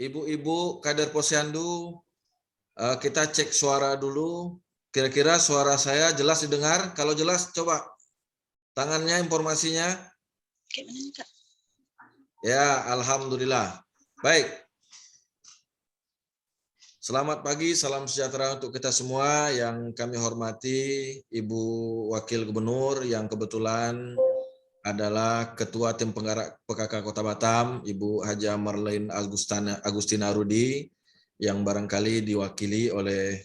Ibu-ibu kader Posyandu, kita cek suara dulu. Kira-kira suara saya jelas didengar? Kalau jelas, coba tangannya informasinya. Ya, alhamdulillah. Baik. Selamat pagi, salam sejahtera untuk kita semua. Yang kami hormati Ibu Wakil Gubernur yang kebetulan adalah Ketua Tim Penggerak PKK Kota Batam, Ibu Haja Marlene Agustina Rudi, yang barangkali diwakili oleh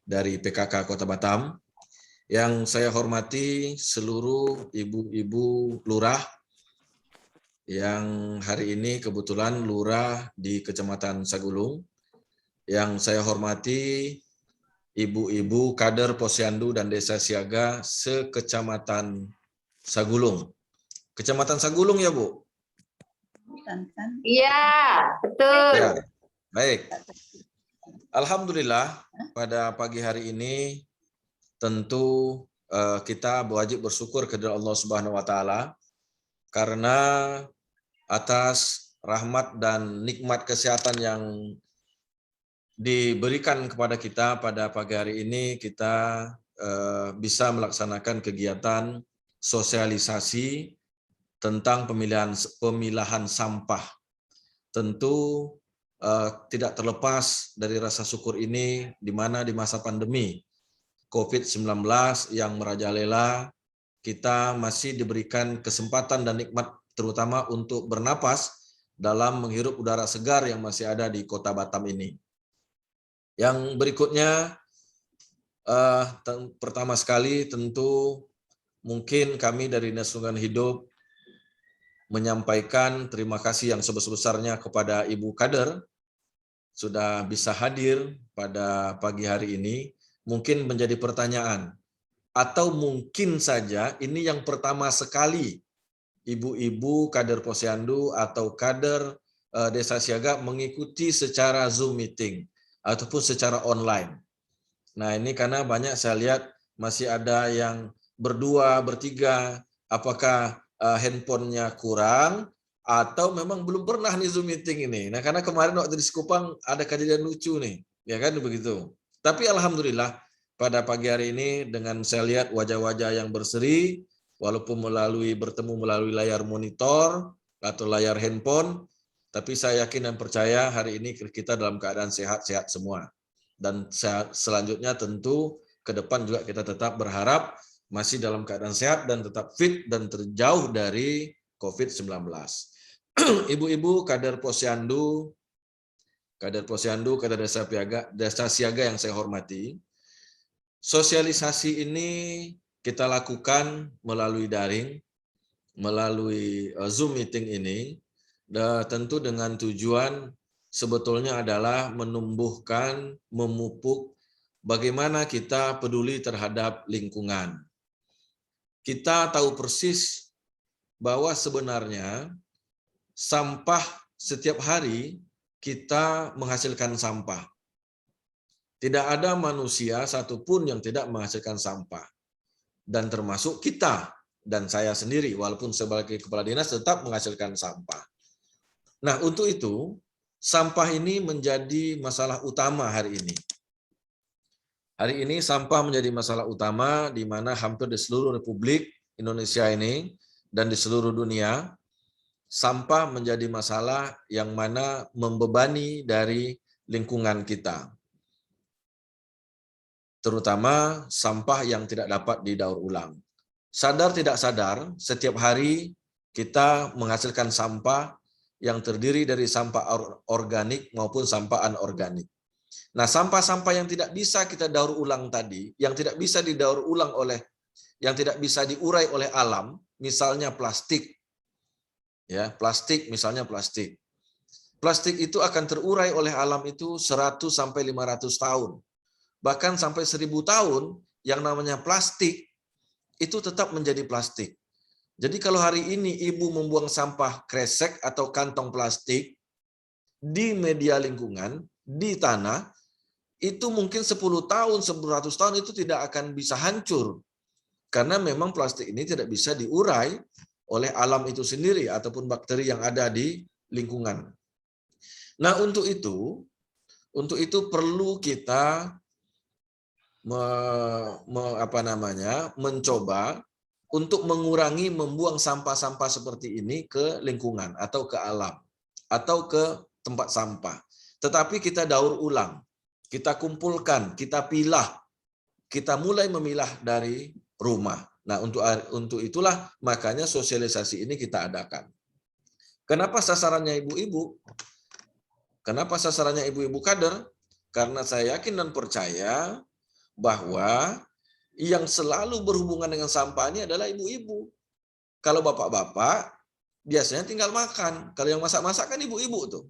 dari PKK Kota Batam. Yang saya hormati seluruh ibu-ibu lurah yang hari ini kebetulan lurah di Kecamatan Sagulung. Yang saya hormati ibu-ibu kader Posyandu dan Desa Siaga se-Kecamatan Sagulung. Kecamatan Sagulung ya, Bu? Iya, betul. Ya, baik. Alhamdulillah pada pagi hari ini tentu kita wajib bersyukur kepada Allah Subhanahu wa taala karena atas rahmat dan nikmat kesehatan yang diberikan kepada kita pada pagi hari ini kita bisa melaksanakan kegiatan sosialisasi tentang pemilahan sampah. Tentu tidak terlepas dari rasa syukur ini di mana di masa pandemi COVID-19 yang merajalela, kita masih diberikan kesempatan dan nikmat terutama untuk bernapas dalam menghirup udara segar yang masih ada di Kota Batam ini. Yang berikutnya, pertama sekali tentu mungkin kami dari Dinas Lingkungan Hidup menyampaikan terima kasih yang sebesar-besarnya kepada Ibu Kader sudah bisa hadir pada pagi hari ini. Mungkin menjadi pertanyaan, atau mungkin saja ini yang pertama sekali ibu-ibu kader Posyandu atau kader Desa Siaga mengikuti secara Zoom meeting ataupun secara online. Nah ini karena banyak saya lihat masih ada yang berdua, bertiga, apakah handphonenya kurang atau memang belum pernah nih Zoom meeting ini. Nah karena kemarin waktu di Sekupang ada kejadian lucu nih, ya kan begitu. Tapi alhamdulillah pada pagi hari ini dengan saya lihat wajah-wajah yang berseri, walaupun bertemu melalui layar monitor atau layar handphone, tapi saya yakin dan percaya hari ini kita dalam keadaan sehat-sehat semua. Dan selanjutnya tentu ke depan juga kita tetap berharap masih dalam keadaan sehat dan tetap fit dan terjauh dari COVID-19. Ibu-ibu kader Posyandu, kader Desa Siaga yang saya hormati, sosialisasi ini kita lakukan melalui daring, melalui Zoom meeting ini, tentu dengan tujuan sebetulnya adalah menumbuhkan, memupuk bagaimana kita peduli terhadap lingkungan. Kita tahu persis bahwa sebenarnya sampah setiap hari kita menghasilkan sampah. Tidak ada manusia satupun yang tidak menghasilkan sampah. Dan termasuk kita dan saya sendiri, walaupun sebagai kepala dinas tetap menghasilkan sampah. Nah, untuk itu, sampah ini menjadi masalah utama hari ini. Hari ini sampah menjadi masalah utama di mana hampir di seluruh Republik Indonesia ini dan di seluruh dunia, sampah menjadi masalah yang mana membebani dari lingkungan kita. Terutama sampah yang tidak dapat didaur ulang. Sadar tidak sadar, setiap hari kita menghasilkan sampah yang terdiri dari sampah organik maupun sampah anorganik. Nah, sampah-sampah yang tidak bisa kita daur ulang tadi, yang tidak bisa didaur ulang yang tidak bisa diurai oleh alam, misalnya plastik. Ya, plastik misalnya plastik. Plastik itu akan terurai oleh alam itu 100 sampai 500 tahun. Bahkan sampai 1000 tahun yang namanya plastik itu tetap menjadi plastik. Jadi kalau hari ini ibu membuang sampah kresek atau kantong plastik di media lingkungan, di tanah, itu mungkin 10 tahun, 100 tahun itu tidak akan bisa hancur. Karena memang plastik ini tidak bisa diurai oleh alam itu sendiri ataupun bakteri yang ada di lingkungan. Nah, untuk itu perlu kita mencoba untuk mengurangi membuang sampah-sampah seperti ini ke lingkungan atau ke alam atau ke tempat sampah. Tetapi kita daur ulang, kita kumpulkan, kita pilah, kita mulai memilah dari rumah. Nah, untuk itulah makanya sosialisasi ini kita adakan. Kenapa sasarannya ibu-ibu? Kenapa sasarannya ibu-ibu kader? Karena saya yakin dan percaya bahwa yang selalu berhubungan dengan sampah ini adalah ibu-ibu. Kalau bapak-bapak biasanya tinggal makan. Kalau yang masak-masak kan ibu-ibu tuh.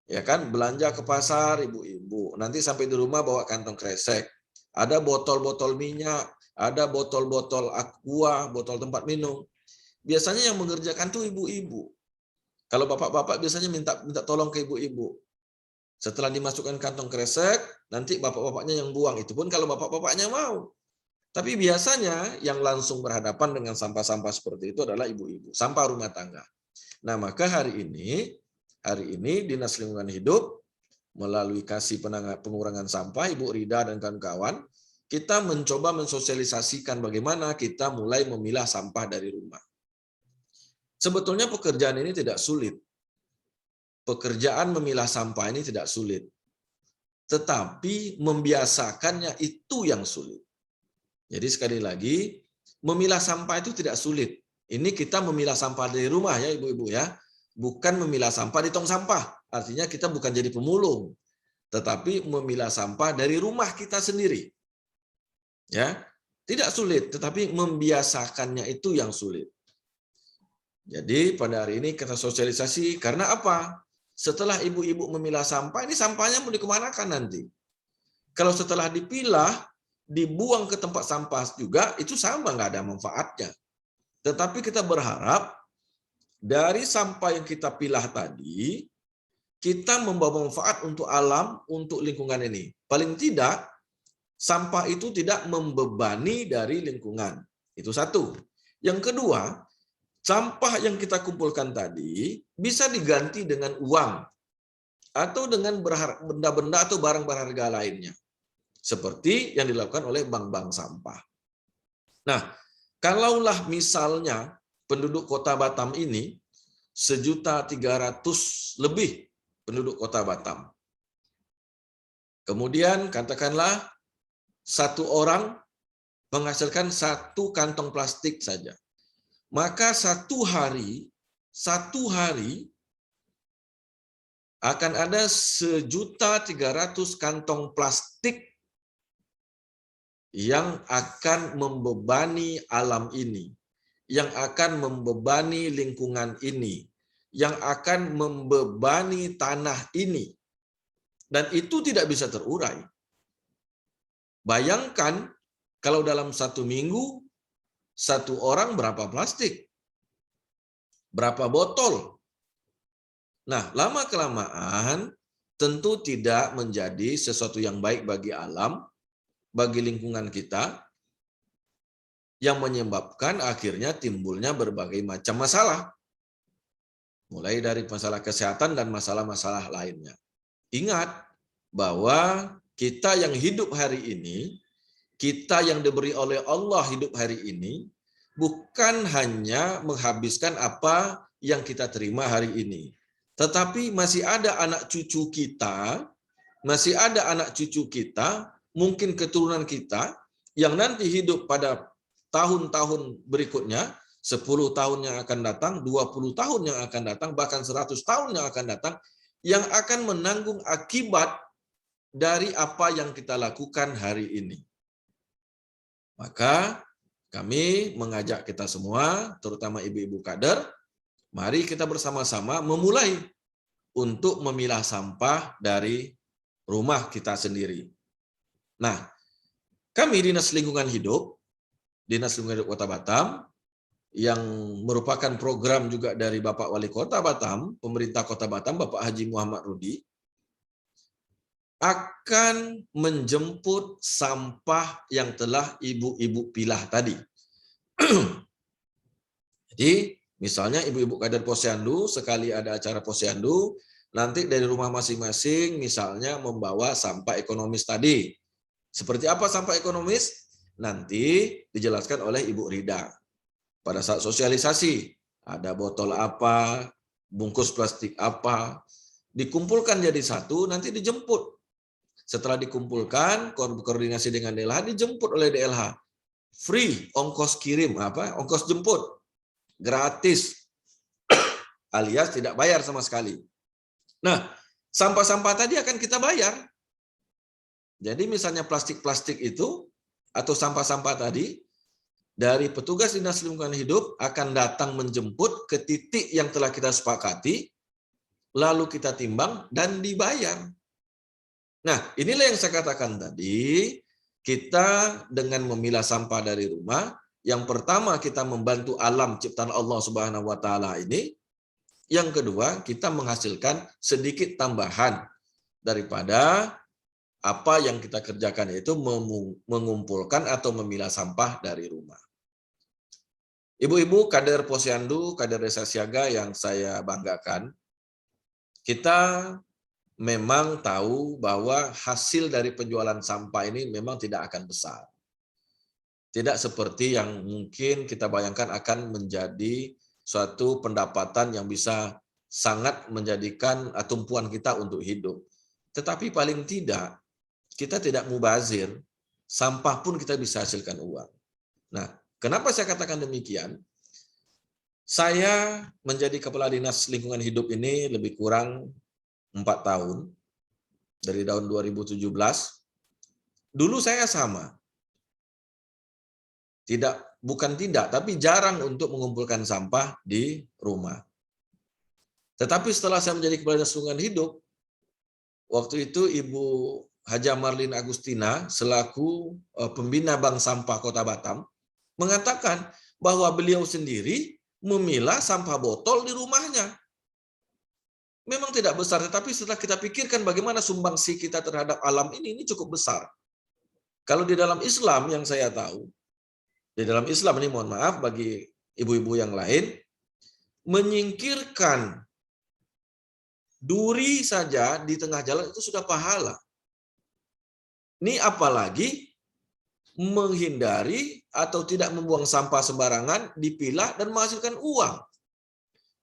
Ya kan, belanja ke pasar ibu-ibu. Nanti sampai di rumah bawa kantong kresek. Ada botol-botol minyak, ada botol-botol aqua, botol tempat minum. Biasanya yang mengerjakan tuh ibu-ibu. Kalau bapak-bapak biasanya minta tolong ke ibu-ibu. Setelah dimasukkan kantong kresek, nanti bapak-bapaknya yang buang. Itu pun kalau bapak-bapaknya mau. Tapi biasanya yang langsung berhadapan dengan sampah-sampah seperti itu adalah ibu-ibu, sampah rumah tangga. Nah, maka hari ini Dinas Lingkungan Hidup melalui kasih pengurangan sampah, Ibu Rida dan kawan-kawan, kita mencoba mensosialisasikan bagaimana kita mulai memilah sampah dari rumah. Sebetulnya pekerjaan ini tidak sulit. Pekerjaan memilah sampah ini tidak sulit. Tetapi membiasakannya itu yang sulit. Jadi sekali lagi, memilah sampah itu tidak sulit. Ini kita memilah sampah dari rumah ya ibu-ibu ya. Bukan memilah sampah di tong sampah. Artinya kita bukan jadi pemulung. Tetapi memilah sampah dari rumah kita sendiri. Ya, tidak sulit. Tetapi membiasakannya itu yang sulit. Jadi pada hari ini kita sosialisasi. Karena apa? Setelah ibu-ibu memilah sampah, ini sampahnya mau dikemanakan nanti? Kalau setelah dipilah, dibuang ke tempat sampah juga, itu sama, nggak ada manfaatnya. Tetapi kita berharap dari sampah yang kita pilah tadi, kita membawa manfaat untuk alam, untuk lingkungan ini. Paling tidak, sampah itu tidak membebani dari lingkungan. Itu satu. Yang kedua, sampah yang kita kumpulkan tadi bisa diganti dengan uang atau dengan benda-benda atau barang berharga lainnya. Seperti yang dilakukan oleh bank-bank sampah. Nah, kalaulah misalnya penduduk Kota Batam ini 1.300.000 lebih penduduk Kota Batam. Kemudian katakanlah satu orang menghasilkan 1 kantong plastik saja. Maka satu hari akan ada 1.300.000 kantong plastik yang akan membebani alam ini, yang akan membebani lingkungan ini, yang akan membebani tanah ini. Dan itu tidak bisa terurai. Bayangkan kalau dalam 1 minggu, 1 orang berapa plastik? Berapa botol? Nah, lama-kelamaan tentu tidak menjadi sesuatu yang baik bagi alam, bagi lingkungan kita, yang menyebabkan akhirnya timbulnya berbagai macam masalah. Mulai dari masalah kesehatan dan masalah-masalah lainnya. Ingat bahwa kita yang hidup hari ini, kita yang diberi oleh Allah hidup hari ini, bukan hanya menghabiskan apa yang kita terima hari ini. Tetapi masih ada anak cucu kita, mungkin keturunan kita, yang nanti hidup pada tahun-tahun berikutnya, 10 tahun yang akan datang, 20 tahun yang akan datang, bahkan 100 tahun yang akan datang, yang akan menanggung akibat dari apa yang kita lakukan hari ini. Maka kami mengajak kita semua, terutama ibu-ibu kader, mari kita bersama-sama memulai untuk memilah sampah dari rumah kita sendiri. Nah, kami Dinas Lingkungan Hidup Kota Batam, yang merupakan program juga dari Bapak Wali Kota Batam, pemerintah Kota Batam, Bapak Haji Muhammad Rudi, akan menjemput sampah yang telah ibu-ibu pilah tadi. Jadi, misalnya ibu-ibu kader Posyandu, sekali ada acara Posyandu, Nanti dari rumah masing-masing misalnya membawa sampah ekonomis tadi. Seperti apa sampah ekonomis? Nanti dijelaskan oleh Ibu Rida. Pada saat sosialisasi, ada botol apa, bungkus plastik apa, dikumpulkan jadi satu, nanti dijemput. Setelah dikumpulkan, koordinasi dengan DLH, dijemput oleh DLH. Free, ongkos kirim, ongkos jemput, gratis, alias tidak bayar sama sekali. Nah, sampah-sampah tadi akan kita bayar. Jadi misalnya plastik-plastik itu, atau sampah-sampah tadi, dari petugas Dinas Lingkungan Hidup akan datang menjemput ke titik yang telah kita sepakati, lalu kita timbang dan dibayar. Nah, inilah yang saya katakan tadi, kita dengan memilah sampah dari rumah, yang pertama kita membantu alam ciptaan Allah Subhanahu wa taala ini, yang kedua kita menghasilkan sedikit tambahan daripada apa yang kita kerjakan, yaitu mengumpulkan atau memilah sampah dari rumah. Ibu-ibu kader Posyandu, kader Desa Siaga yang saya banggakan, kita memang tahu bahwa hasil dari penjualan sampah ini memang tidak akan besar. Tidak seperti yang mungkin kita bayangkan akan menjadi suatu pendapatan yang bisa sangat menjadikan tumpuan kita untuk hidup. Tetapi paling tidak, kita tidak mubazir, sampah pun kita bisa hasilkan uang. Nah, kenapa saya katakan demikian? Saya menjadi Kepala Dinas Lingkungan Hidup ini lebih kurang 4 tahun, dari tahun 2017. Dulu saya sama. Tapi jarang untuk mengumpulkan sampah di rumah. Tetapi setelah saya menjadi Kepala Dinas Lingkungan Hidup, waktu itu Ibu Haja Marlin Agustina selaku pembina Bank Sampah Kota Batam mengatakan bahwa beliau sendiri memilah sampah botol di rumahnya. Memang tidak besar, tetapi setelah kita pikirkan bagaimana sumbangsi kita terhadap alam ini cukup besar. Kalau di dalam Islam yang saya tahu, di dalam Islam ini mohon maaf bagi ibu-ibu yang lain, menyingkirkan duri saja di tengah jalan itu sudah pahala. Ini apalagi menghindari atau tidak membuang sampah sembarangan, dipilah dan menghasilkan uang.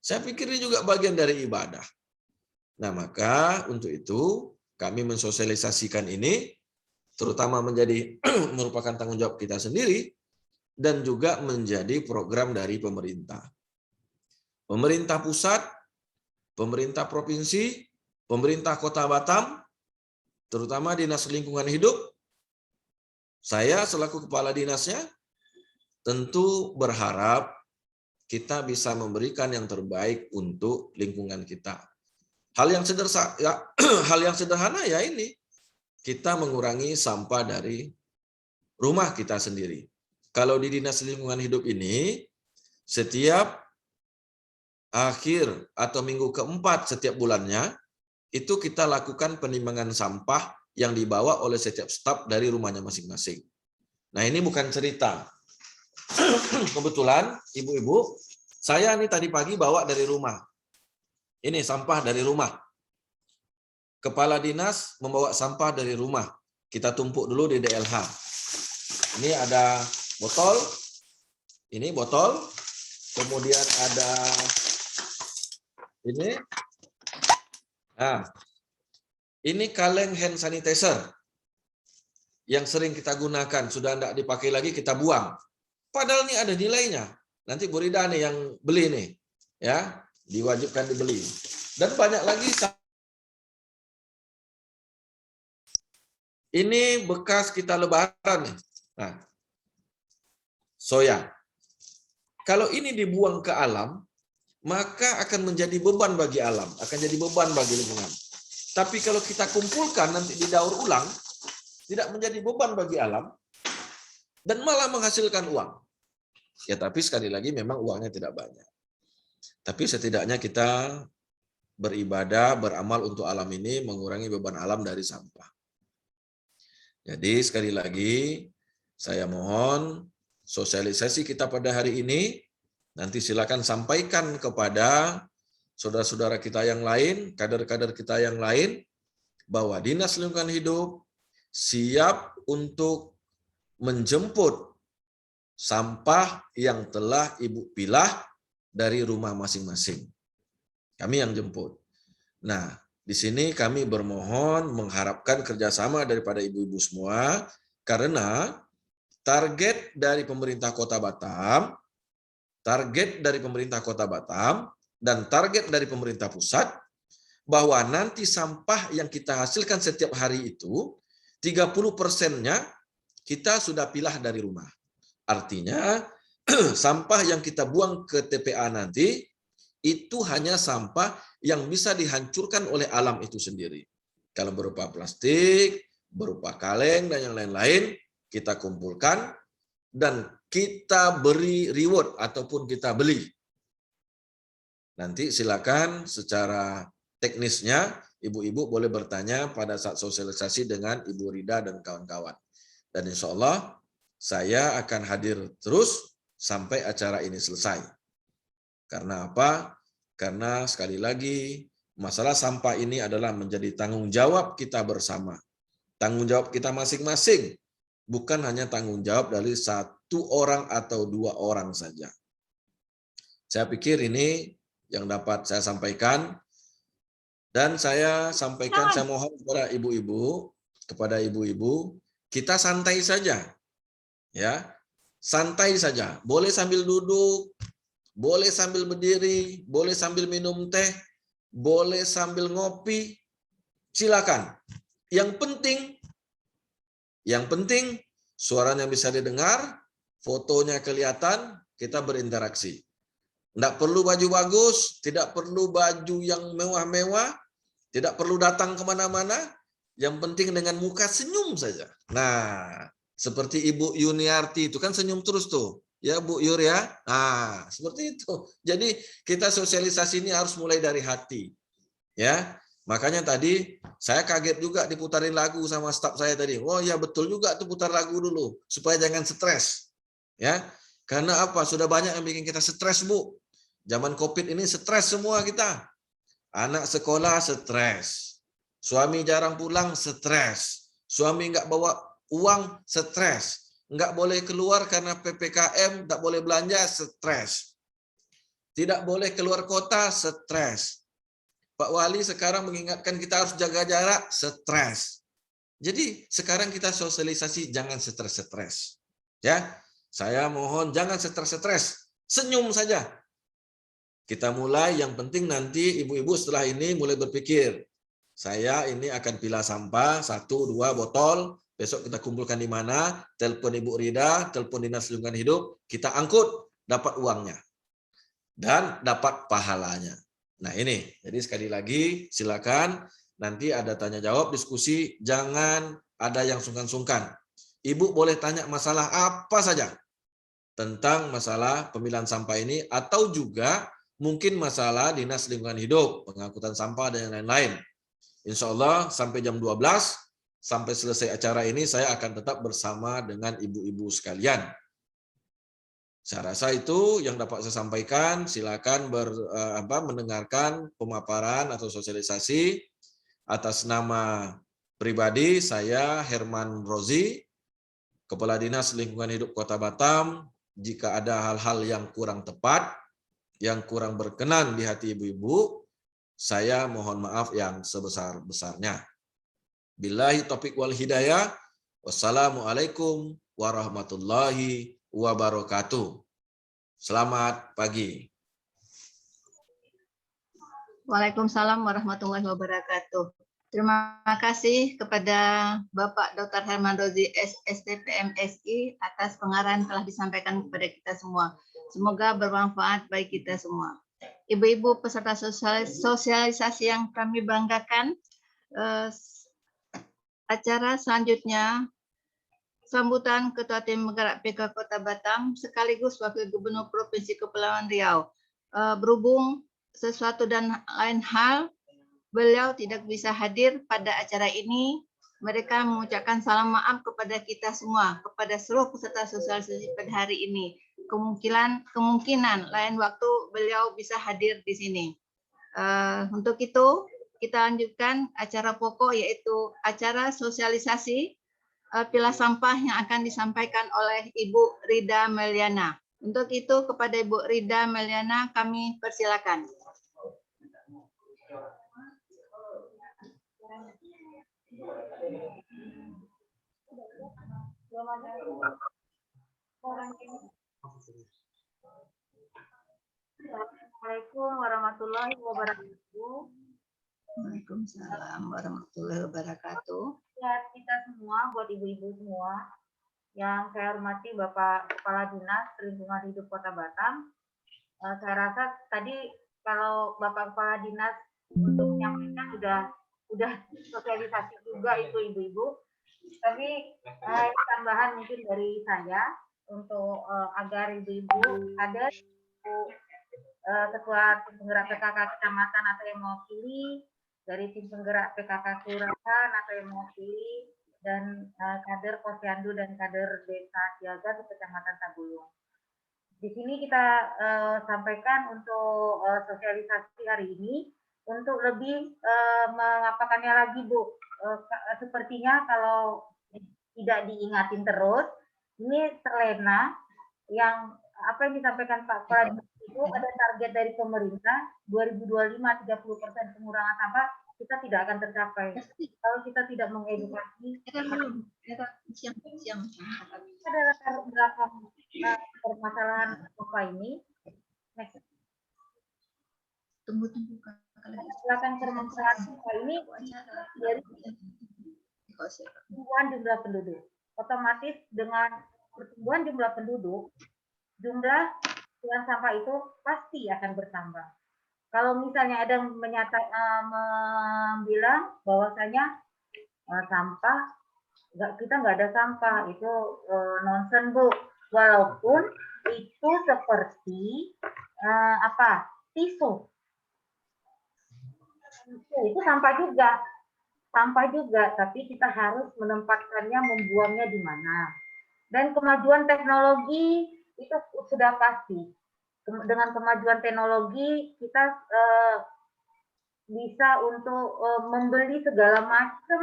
Saya pikir ini juga bagian dari ibadah. Nah, maka untuk itu kami mensosialisasikan ini, terutama menjadi merupakan tanggung jawab kita sendiri, dan juga menjadi program dari pemerintah. Pemerintah pusat, pemerintah provinsi, pemerintah Kota Batam, terutama Dinas Lingkungan Hidup, saya selaku kepala dinasnya tentu berharap kita bisa memberikan yang terbaik untuk lingkungan kita. Hal yang sederhana ya ini, kita mengurangi sampah dari rumah kita sendiri. Kalau di Dinas Lingkungan Hidup ini, setiap akhir atau minggu keempat setiap bulannya, itu kita lakukan penimbangan sampah yang dibawa oleh setiap staf dari rumahnya masing-masing. Nah, ini bukan cerita. Kebetulan, ibu-ibu, saya ini tadi pagi bawa dari rumah. Ini sampah dari rumah. Kepala dinas membawa sampah dari rumah. Kita tumpuk dulu di DLH. Ini ada botol. Ini botol. Kemudian ada ini. Nah, ini kaleng hand sanitizer yang sering kita gunakan, sudah tidak dipakai lagi kita buang. Padahal ini ada nilainya. Nanti Bu Rida nih yang beli nih, ya, diwajibkan dibeli. Dan banyak lagi. Ini bekas kita lebaran nih. Nah, soya. Kalau ini dibuang ke alam, maka akan menjadi beban bagi alam, akan jadi beban bagi lingkungan. Tapi kalau kita kumpulkan nanti didaur ulang, tidak menjadi beban bagi alam, dan malah menghasilkan uang. Ya, tapi sekali lagi memang uangnya tidak banyak. Tapi setidaknya kita beribadah, beramal untuk alam ini, mengurangi beban alam dari sampah. Jadi sekali lagi, saya mohon sosialisasi kita pada hari ini, nanti silakan sampaikan kepada saudara-saudara kita yang lain, kader-kader kita yang lain, bahwa Dinas Lingkungan Hidup siap untuk menjemput sampah yang telah Ibu pilah dari rumah masing-masing. Kami yang jemput. Nah, di sini kami bermohon mengharapkan kerjasama daripada ibu-ibu semua, karena target dari pemerintah Kota Batam, dan target dari pemerintah pusat, bahwa nanti sampah yang kita hasilkan setiap hari itu, 30%-nya kita sudah pilah dari rumah. Artinya, sampah yang kita buang ke TPA nanti, itu hanya sampah yang bisa dihancurkan oleh alam itu sendiri. Kalau berupa plastik, berupa kaleng, dan yang lain-lain, kita kumpulkan, dan kita beri reward ataupun kita beli. Nanti silakan secara teknisnya, ibu-ibu boleh bertanya pada saat sosialisasi dengan Ibu Rida dan kawan-kawan. Dan insya Allah, saya akan hadir terus sampai acara ini selesai. Karena apa? Karena sekali lagi, masalah sampah ini adalah menjadi tanggung jawab kita bersama. Tanggung jawab kita masing-masing. Bukan hanya tanggung jawab dari satu orang atau dua orang saja. Saya pikir ini yang dapat saya sampaikan. Dan saya sampaikan, saya mohon kepada ibu-ibu, kita santai saja. Ya, santai saja. Boleh sambil duduk, boleh sambil berdiri, boleh sambil minum teh, boleh sambil ngopi, silakan. Yang penting suaranya bisa didengar, fotonya kelihatan, kita berinteraksi. Tidak perlu baju bagus, tidak perlu baju yang mewah-mewah, tidak perlu datang kemana-mana, yang penting dengan muka senyum saja. Nah, seperti Ibu Yuniarti itu kan senyum terus tuh. Ya Bu Yur ya. Nah, seperti itu. Jadi kita sosialisasi ini harus mulai dari hati. Ya. Makanya tadi saya kaget juga diputarin lagu sama staf saya tadi. Oh ya betul juga tuh, putar lagu dulu supaya jangan stres. Ya. Karena apa? Sudah banyak yang bikin kita stres, Bu. Zaman Covid ini stres semua kita. Anak sekolah stres. Suami jarang pulang stres. Suami nggak bawa uang stres. Nggak boleh keluar karena PPKM, nggak boleh belanja stres. Tidak boleh keluar kota stres. Pak Wali sekarang mengingatkan kita harus jaga jarak stres. Jadi sekarang kita sosialisasi jangan stres-stres. Ya, saya mohon jangan stres-stres. Senyum saja. Kita mulai, yang penting nanti ibu-ibu setelah ini mulai berpikir, saya ini akan pilah sampah 1, 2 botol, besok kita kumpulkan di mana, telepon Ibu Rida, telepon Dinas Lingkungan Hidup, kita angkut, dapat uangnya. Dan dapat pahalanya. Nah ini, jadi sekali lagi silakan, nanti ada tanya jawab, diskusi, jangan ada yang sungkan-sungkan. Ibu boleh tanya masalah apa saja tentang masalah pemilahan sampah ini, atau juga mungkin masalah Dinas Lingkungan Hidup, pengangkutan sampah, dan yang lain-lain. Insya Allah sampai jam 12, sampai selesai acara ini, saya akan tetap bersama dengan ibu-ibu sekalian. Saya rasa itu yang dapat saya sampaikan. Silakan mendengarkan pemaparan atau sosialisasi. Atas nama pribadi, saya Herman Rozi, Kepala Dinas Lingkungan Hidup Kota Batam. Jika ada hal-hal yang kurang tepat, yang kurang berkenan di hati ibu-ibu, saya mohon maaf yang sebesar-besarnya. Billahi taufiq wal hidayah. Wassalamualaikum warahmatullahi wabarakatuh. Selamat pagi. Waalaikumsalam warahmatullahi wabarakatuh. Terima kasih kepada Bapak Dr. Herman Rozi, STPMSI, atas pengarahan telah disampaikan kepada kita semua. Semoga bermanfaat bagi kita semua. Ibu-ibu peserta sosialisasi yang kami banggakan, acara selanjutnya sambutan Ketua Tim Penggerak PK Kota Batam sekaligus Wakil Gubernur Provinsi Kepulauan Riau. Berhubung sesuatu dan lain hal, beliau tidak bisa hadir pada acara ini. Mereka mengucapkan salam maaf kepada kita semua, kepada seluruh peserta sosialisasi pada hari ini. Kemungkinan lain waktu beliau bisa hadir di sini. Untuk itu kita lanjutkan acara pokok, yaitu acara sosialisasi pilah sampah yang akan disampaikan oleh Ibu Rida Meliana. Untuk itu kepada Ibu Rida Meliana kami persilakan. Assalamualaikum warahmatullahi wabarakatuh. Waalaikumsalam warahmatullahi wabarakatuh. Buat kita semua, buat ibu-ibu semua, yang saya hormati Bapak Kepala Dinas Lingkungan Hidup Kota Batam. Saya rasa tadi kalau Bapak Kepala Dinas untuk menyampaikan sudah sosialisasi juga itu ibu-ibu. Tapi tambahan mungkin dari saya untuk agar ibu-ibu ada ketua tim penggerak PKK kecamatan atau yang mewakili, dari tim penggerak PKK kelurahan atau yang mewakili, dan kader Posyandu dan kader Desa Siaga di Kecamatan Tabulung. Di sini kita sampaikan untuk sosialisasi hari ini untuk lebih mengapakannya lagi, Bu. Sepertinya kalau tidak diingatin terus, ini terlena. Yang apa yang disampaikan Pak Kepala Dinas itu ada target dari pemerintah 2025 30% pengurangan sampah, kita tidak akan tercapai kalau kita tidak mengedukasi. Ada latar belakang permasalahan sampah ini. Next. Tunggu. Belakang permasalahan sampah ini dari pertumbuhan jumlah penduduk. Otomatis dengan pertumbuhan jumlah penduduk, jumlah buang sampah itu pasti akan bertambah. Kalau misalnya ada yang bilang bahwasanya sampah, kita nggak ada sampah, itu nonsen, Bu. Walaupun itu seperti tisu. Itu sampah juga, tapi kita harus menempatkannya, membuangnya di mana. Dan kemajuan teknologi itu sudah pasti. Dengan kemajuan teknologi kita bisa untuk membeli segala macam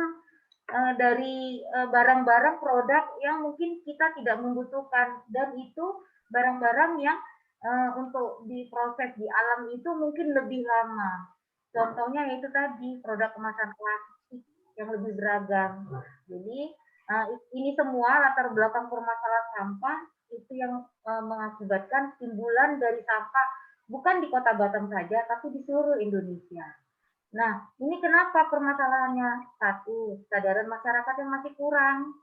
dari barang-barang produk yang mungkin kita tidak membutuhkan, dan itu barang-barang yang untuk diproses di alam itu mungkin lebih lama. Contohnya yaitu tadi produk kemasan plastik yang lebih beragam. Jadi ini semua latar belakang permasalahan sampah itu yang mengakibatkan timbulan dari sampah bukan di Kota Batam saja, tapi di seluruh Indonesia. Nah, ini kenapa permasalahannya? Satu, kesadaran masyarakat yang masih kurang.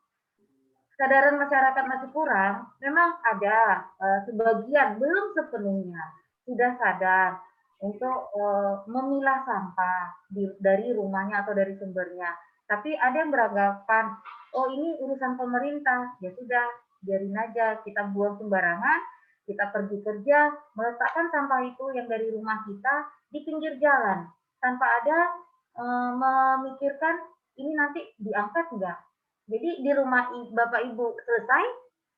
Kesadaran masyarakat masih kurang, memang ada sebagian, belum sepenuhnya, sudah sadar untuk memilah sampah dari rumahnya atau dari sumbernya. Tapi ada yang beranggapan, oh ini urusan pemerintah, ya sudah, biarin aja, kita buang sembarangan, kita pergi kerja, meletakkan sampah itu yang dari rumah kita di pinggir jalan, tanpa ada memikirkan ini nanti diangkat enggak. Jadi di rumah Bapak Ibu selesai,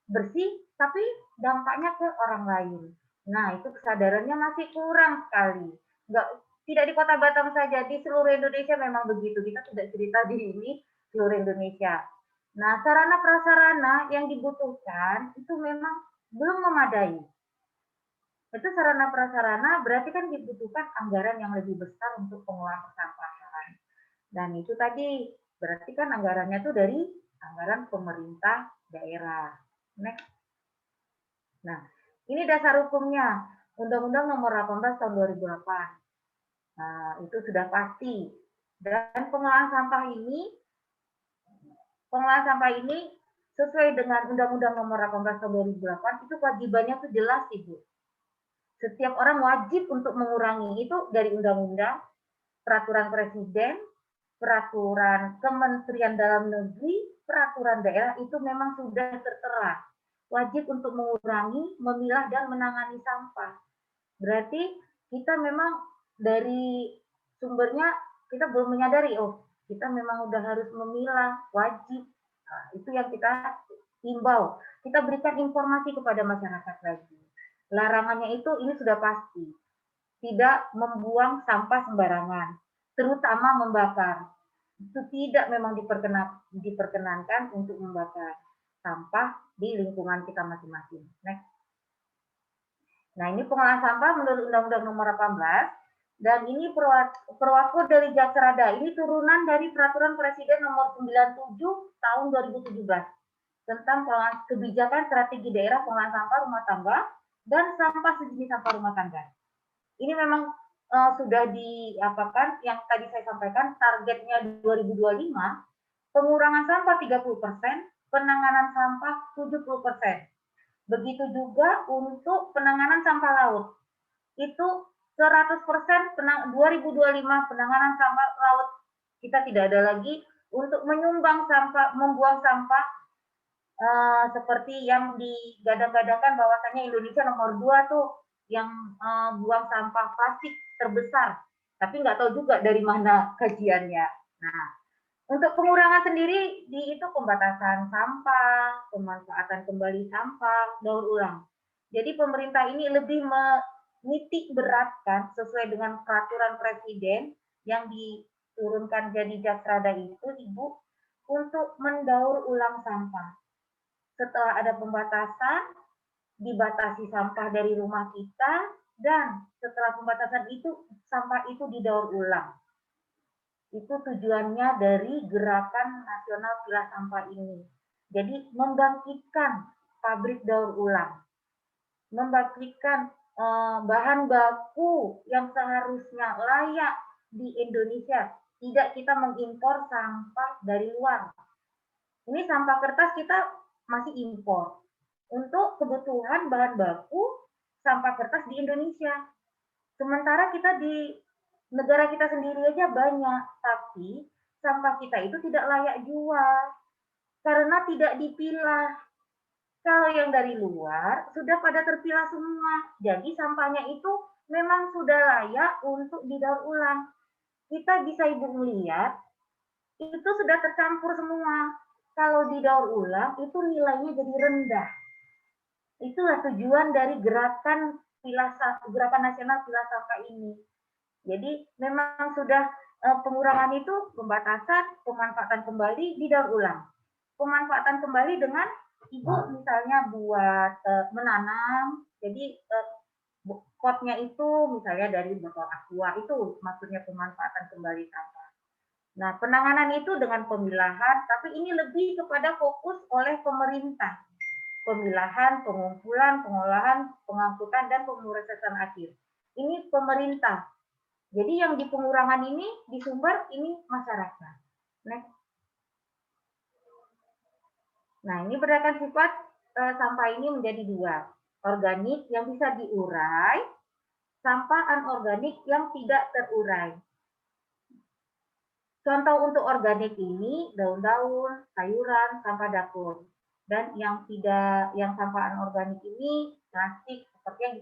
bersih, tapi dampaknya ke orang lain. Nah, itu kesadarannya masih kurang sekali. Tidak di Kota Batam saja, di seluruh Indonesia memang begitu. Kita sudah cerita di ini, seluruh Indonesia. Nah, sarana prasarana yang dibutuhkan itu memang belum memadai. Itu sarana prasarana berarti kan dibutuhkan anggaran yang lebih besar untuk pengelolaan persampahan. Dan itu tadi berarti kan anggarannya itu dari anggaran pemerintah daerah. Next. Nah, ini dasar hukumnya. Undang-Undang Nomor 18 Tahun 2008. Nah, itu sudah pasti. Dan pengelolaan sampah ini sesuai dengan Undang-Undang Nomor 18 Tahun 2008 itu kewajibannya itu jelas, Ibu. Setiap orang wajib untuk mengurangi, itu dari undang-undang, peraturan presiden, peraturan Kementerian Dalam Negeri, peraturan daerah, itu memang sudah tertera. Wajib untuk mengurangi, memilah, dan menangani sampah. Berarti kita memang dari sumbernya kita belum menyadari, oh kita memang udah harus memilah, wajib. Nah, itu yang kita himbau. Kita berikan informasi kepada masyarakat lagi. Larangannya itu ini sudah pasti. tidak membuang sampah sembarangan, terutama membakar. Itu tidak memang diperkenankan untuk membakar sampah di lingkungan kita masing-masing. Next. Nah, ini pengolahan sampah menurut Undang-Undang Nomor 18, dan ini perwaku dari Jaksrada. Ini turunan dari Peraturan Presiden Nomor 97 tahun 2017 tentang kebijakan strategi daerah pengolahan sampah rumah tangga dan sampah sejenis sampah rumah tangga. Ini memang sudah diapakan yang tadi saya sampaikan, targetnya 2025 pengurangan sampah 30%, penanganan sampah 70%. Begitu juga untuk penanganan sampah laut. Itu 100% 2025 penanganan sampah laut. Kita tidak ada lagi untuk menyumbang sampah, membuang sampah seperti yang digadang-gadangkan bahwasanya Indonesia nomor 2 tuh yang buang sampah plastik terbesar. Tapi nggak tahu juga dari mana kajiannya. Nah, untuk pengurangan sendiri itu pembatasan sampah, pemanfaatan kembali sampah, daur ulang. Jadi pemerintah ini lebih menitik beratkan sesuai dengan peraturan presiden yang diturunkan jadi Jaksrada itu, Ibu, untuk mendaur ulang sampah. Setelah ada pembatasan, dibatasi sampah dari rumah kita, dan setelah pembatasan itu, sampah itu didaur ulang. Itu tujuannya dari Gerakan Nasional Pilah Sampah ini. Jadi membangkitkan pabrik daur ulang, membangkitkan bahan baku yang seharusnya layak di Indonesia. Tidak kita mengimpor sampah dari luar. Ini sampah kertas kita masih impor. Untuk kebutuhan bahan baku sampah kertas di Indonesia. Sementara kita di negara kita sendiri aja banyak, tapi sampah kita itu tidak layak jual karena tidak dipilah. Kalau yang dari luar sudah pada terpilah semua, jadi sampahnya itu memang sudah layak untuk didaur ulang. Kita bisa Ibu melihat, itu sudah tercampur semua. Kalau didaur ulang, itu nilainya jadi rendah. Itulah tujuan dari Gerakan Nasional Pilah Sampah ini. Jadi memang sudah pengurangan itu pembatasan, pemanfaatan kembali, didaur ulang. Pemanfaatan kembali dengan Ibu misalnya buat menanam, jadi potnya itu misalnya dari botol aqua, itu maksudnya pemanfaatan kembali sampah. Nah, penanganan itu dengan pemilahan, tapi ini lebih kepada fokus oleh pemerintah. Pemilahan, pengumpulan, pengolahan, pengangkutan, dan pemrosesan akhir. Ini pemerintah. Jadi yang di pengurangan ini, di sumber ini masyarakat. Next. Nah, ini berdasarkan sifat sampah ini menjadi 2. Organik yang bisa diurai, sampah anorganik yang tidak terurai. Contoh untuk organik ini daun-daun, sayuran, sampah dapur. Dan yang sampah anorganik ini plastik seperti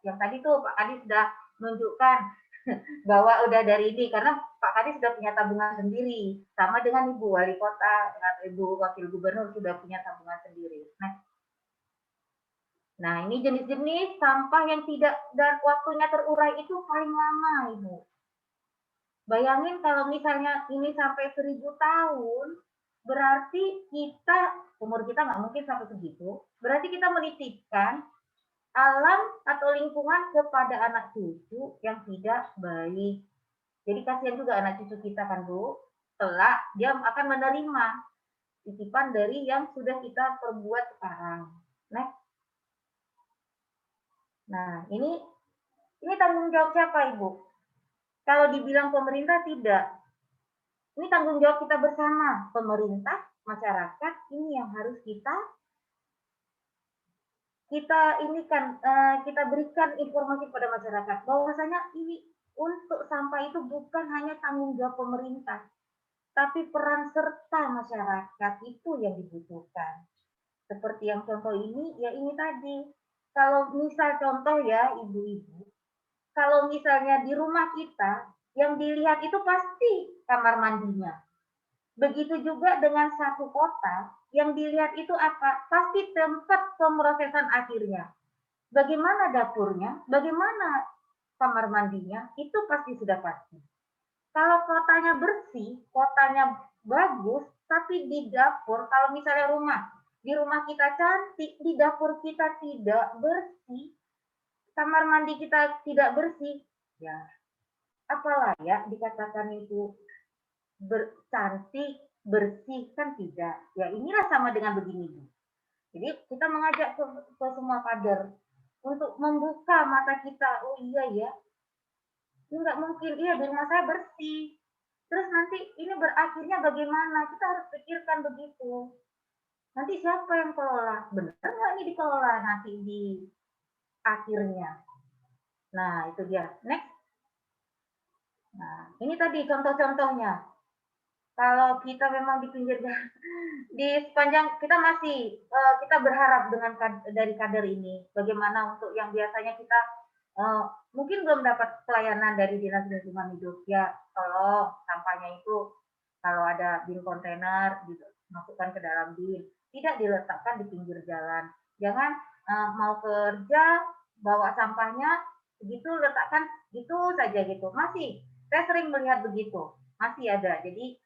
yang tadi tuh Pak Kadis sudah menunjukkan bahwa udah dari ini, karena Pak Kadis sudah punya tabungan sendiri, sama dengan Ibu Wali Kota, Ibu Wakil Gubernur sudah punya tabungan sendiri. Nah, ini jenis-jenis sampah yang tidak dan waktunya terurai itu paling lama, Ibu. Bayangin kalau misalnya ini sampai 1000 tahun, berarti umur kita nggak mungkin sampai segitu, berarti kita menitipkan alam atau lingkungan kepada anak cucu yang tidak baik. Jadi kasihan juga anak cucu kita kan Bu, kelak dia akan menerima titipan dari yang sudah kita perbuat sekarang. Nah, ini tanggung jawab siapa Ibu? Kalau dibilang pemerintah tidak. Ini tanggung jawab kita bersama, pemerintah, masyarakat, ini yang harus kita berikan informasi pada masyarakat bahwasanya ini untuk sampah itu bukan hanya tanggung jawab pemerintah, tapi peran serta masyarakat itu yang dibutuhkan. Seperti yang contoh ini, ya ini tadi. Kalau misal contoh ya ibu-ibu, kalau misalnya di rumah kita yang dilihat itu pasti kamar mandinya. Begitu juga dengan satu kota, yang dilihat itu apa? Pasti tempat pemrosesan akhirnya. Bagaimana dapurnya? Bagaimana kamar mandinya, itu pasti sudah pasti. Kalau kotanya bersih, kotanya bagus, tapi di dapur, kalau misalnya di rumah kita cantik, di dapur kita tidak bersih, kamar mandi kita tidak bersih, ya apalah ya dikatakan itu cantik, bersih, kan tidak. Ya inilah sama dengan begini, Bu. Jadi kita mengajak ke semua kader untuk membuka mata kita. Oh iya ya, ini nggak mungkin. Iya di rumah saya bersih. Terus nanti ini berakhirnya bagaimana? Kita harus pikirkan begitu. Nanti siapa yang kelola? Benar nggak ini dikelola nanti di akhirnya? Nah itu dia. Next. Nah ini tadi contoh-contohnya. Kalau kita memang di pinggir jalan, di sepanjang kita masih kita berharap dengan dari kader ini bagaimana untuk yang biasanya kita mungkin belum dapat pelayanan dari Dinas Lingkungan Hidup, ya tolong sampahnya itu kalau ada bin kontainer masukkan ke dalam bin, tidak diletakkan di pinggir jalan. Jangan mau kerja bawa sampahnya begitu letakkan gitu saja gitu. Masih saya sering melihat begitu, masih ada. Jadi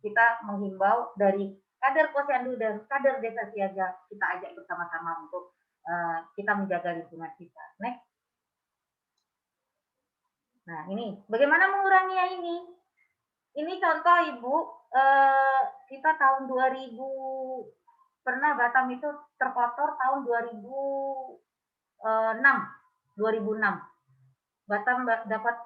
kita menghimbau dari kader Posyandu dan kader Desa Siaga, kita ajak bersama-sama untuk kita menjaga lingkungan kita. Next. Nah ini, bagaimana menguranginya ini? Ini contoh Ibu, kita tahun 2000, pernah Batam itu terkotor tahun 2006. Batam dapat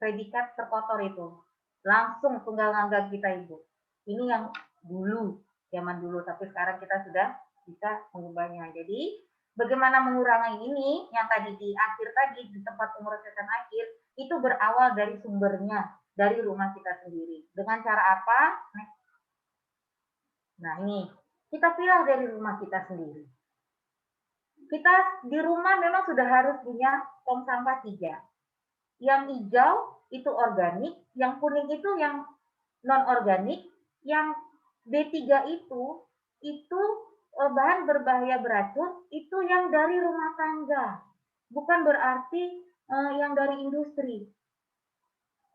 predikat terkotor itu. Langsung tunggal ngangga kita Ibu. Ini yang dulu, zaman dulu, tapi sekarang kita sudah bisa mengubahnya. Jadi bagaimana mengurangi ini, yang tadi di akhir tadi, di tempat pemrosesan akhir, itu berawal dari sumbernya, dari rumah kita sendiri. Dengan cara apa? Nah ini, kita pilih dari rumah kita sendiri. Kita di rumah memang sudah harus punya tong sampah 3. Yang hijau itu organik, yang kuning itu yang non-organik, yang B3 itu bahan berbahaya beracun, itu yang dari rumah tangga. Bukan berarti yang dari industri.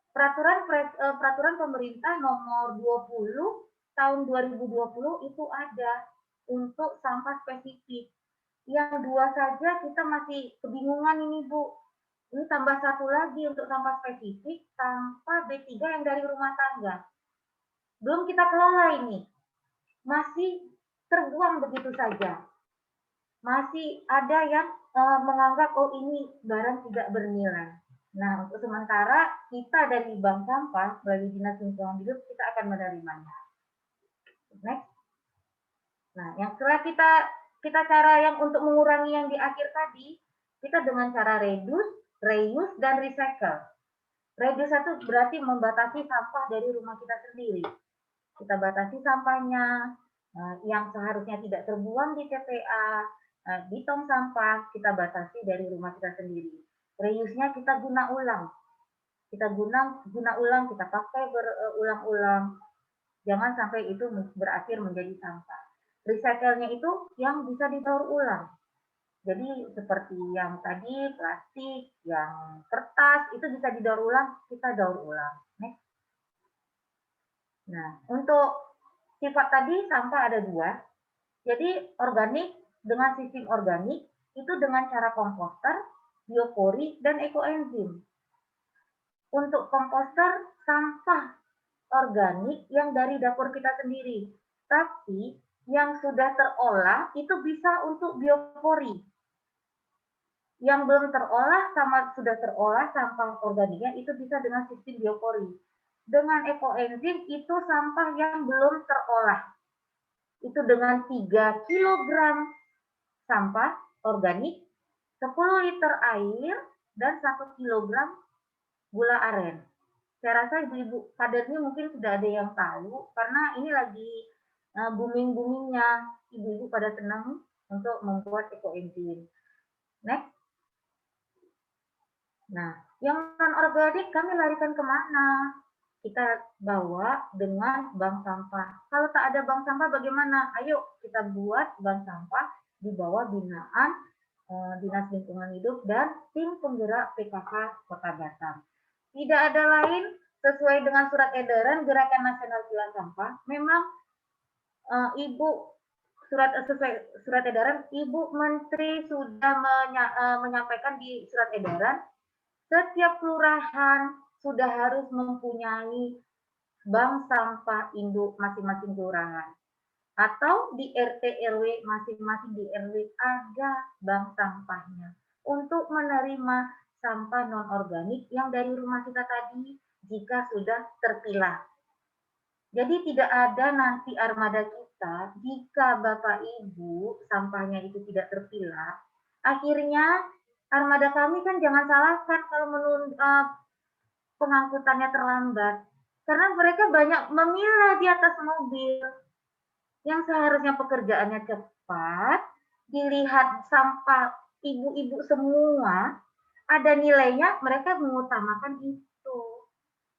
Peraturan pemerintah nomor 20 tahun 2020 itu ada untuk sampah spesifik. Yang 2 saja kita masih kebingungan ini Bu. Ini tambah 1 lagi untuk sampah spesifik, sampah B3 yang dari rumah tangga. Belum kita kelola ini. Masih terbuang begitu saja. Masih ada yang menganggap, oh ini barang tidak bernilai. Nah, untuk sementara kita dari bank sampah, melalui Dinas Lingkungan Hidup, kita akan menerimanya. Next. Nah, yang setelah kita cara yang untuk mengurangi yang di akhir tadi, kita dengan cara reduce, reuse, dan recycle. Reduce itu berarti membatasi sampah dari rumah kita sendiri. Kita batasi sampahnya, yang seharusnya tidak terbuang di TPA, di tong sampah, kita batasi dari rumah kita sendiri. Reuse-nya kita guna ulang. Kita guna ulang, kita pakai berulang-ulang. Jangan sampai itu berakhir menjadi sampah. Recycle-nya itu yang bisa didaur ulang. Jadi seperti yang tadi plastik, yang kertas itu bisa didaur ulang, kita daur ulang. Next. Nah, untuk sifat tadi sampah ada 2. Jadi organik dengan sistem organik itu dengan cara komposter, biopori, dan ekoenzim. Untuk komposter sampah organik yang dari dapur kita sendiri. Tapi yang sudah terolah itu bisa untuk biopori. Yang belum terolah sama sudah terolah sampah organiknya itu bisa dengan sistem biopori. Dengan ekoenzim itu sampah yang belum terolah. Itu dengan 3 kg sampah organik, 10 liter air, dan 1 kg gula aren. Saya rasa ibu-ibu kadernya mungkin sudah ada yang tahu, karena ini lagi booming-boomingnya. Ibu-ibu pada senang untuk membuat ekoenzim. Next. Nah, yang non-organik kami larikan kemana? Kita bawa dengan bank sampah. Kalau tak ada bank sampah bagaimana? Ayo kita buat bank sampah di bawah binaan Dinas Lingkungan Hidup dan tim penggerak PKK Kota Batam. Tidak ada lain, sesuai dengan surat edaran Gerakan Nasional Pilah Sampah, memang Ibu sesuai surat edaran, Ibu Menteri sudah menyampaikan di surat edaran, setiap kelurahan sudah harus mempunyai bank sampah induk masing-masing kelurahan. Atau di RT RW masing-masing di RW ada bank sampahnya untuk menerima sampah non-organik yang dari rumah kita tadi jika sudah terpilah. Jadi tidak ada nanti armada kita jika Bapak Ibu sampahnya itu tidak terpilah. Akhirnya armada kami kan jangan salahkan kalau pengangkutannya terlambat. Karena mereka banyak memilah di atas mobil. Yang seharusnya pekerjaannya cepat, dilihat sampah ibu-ibu semua, ada nilainya, mereka mengutamakan itu.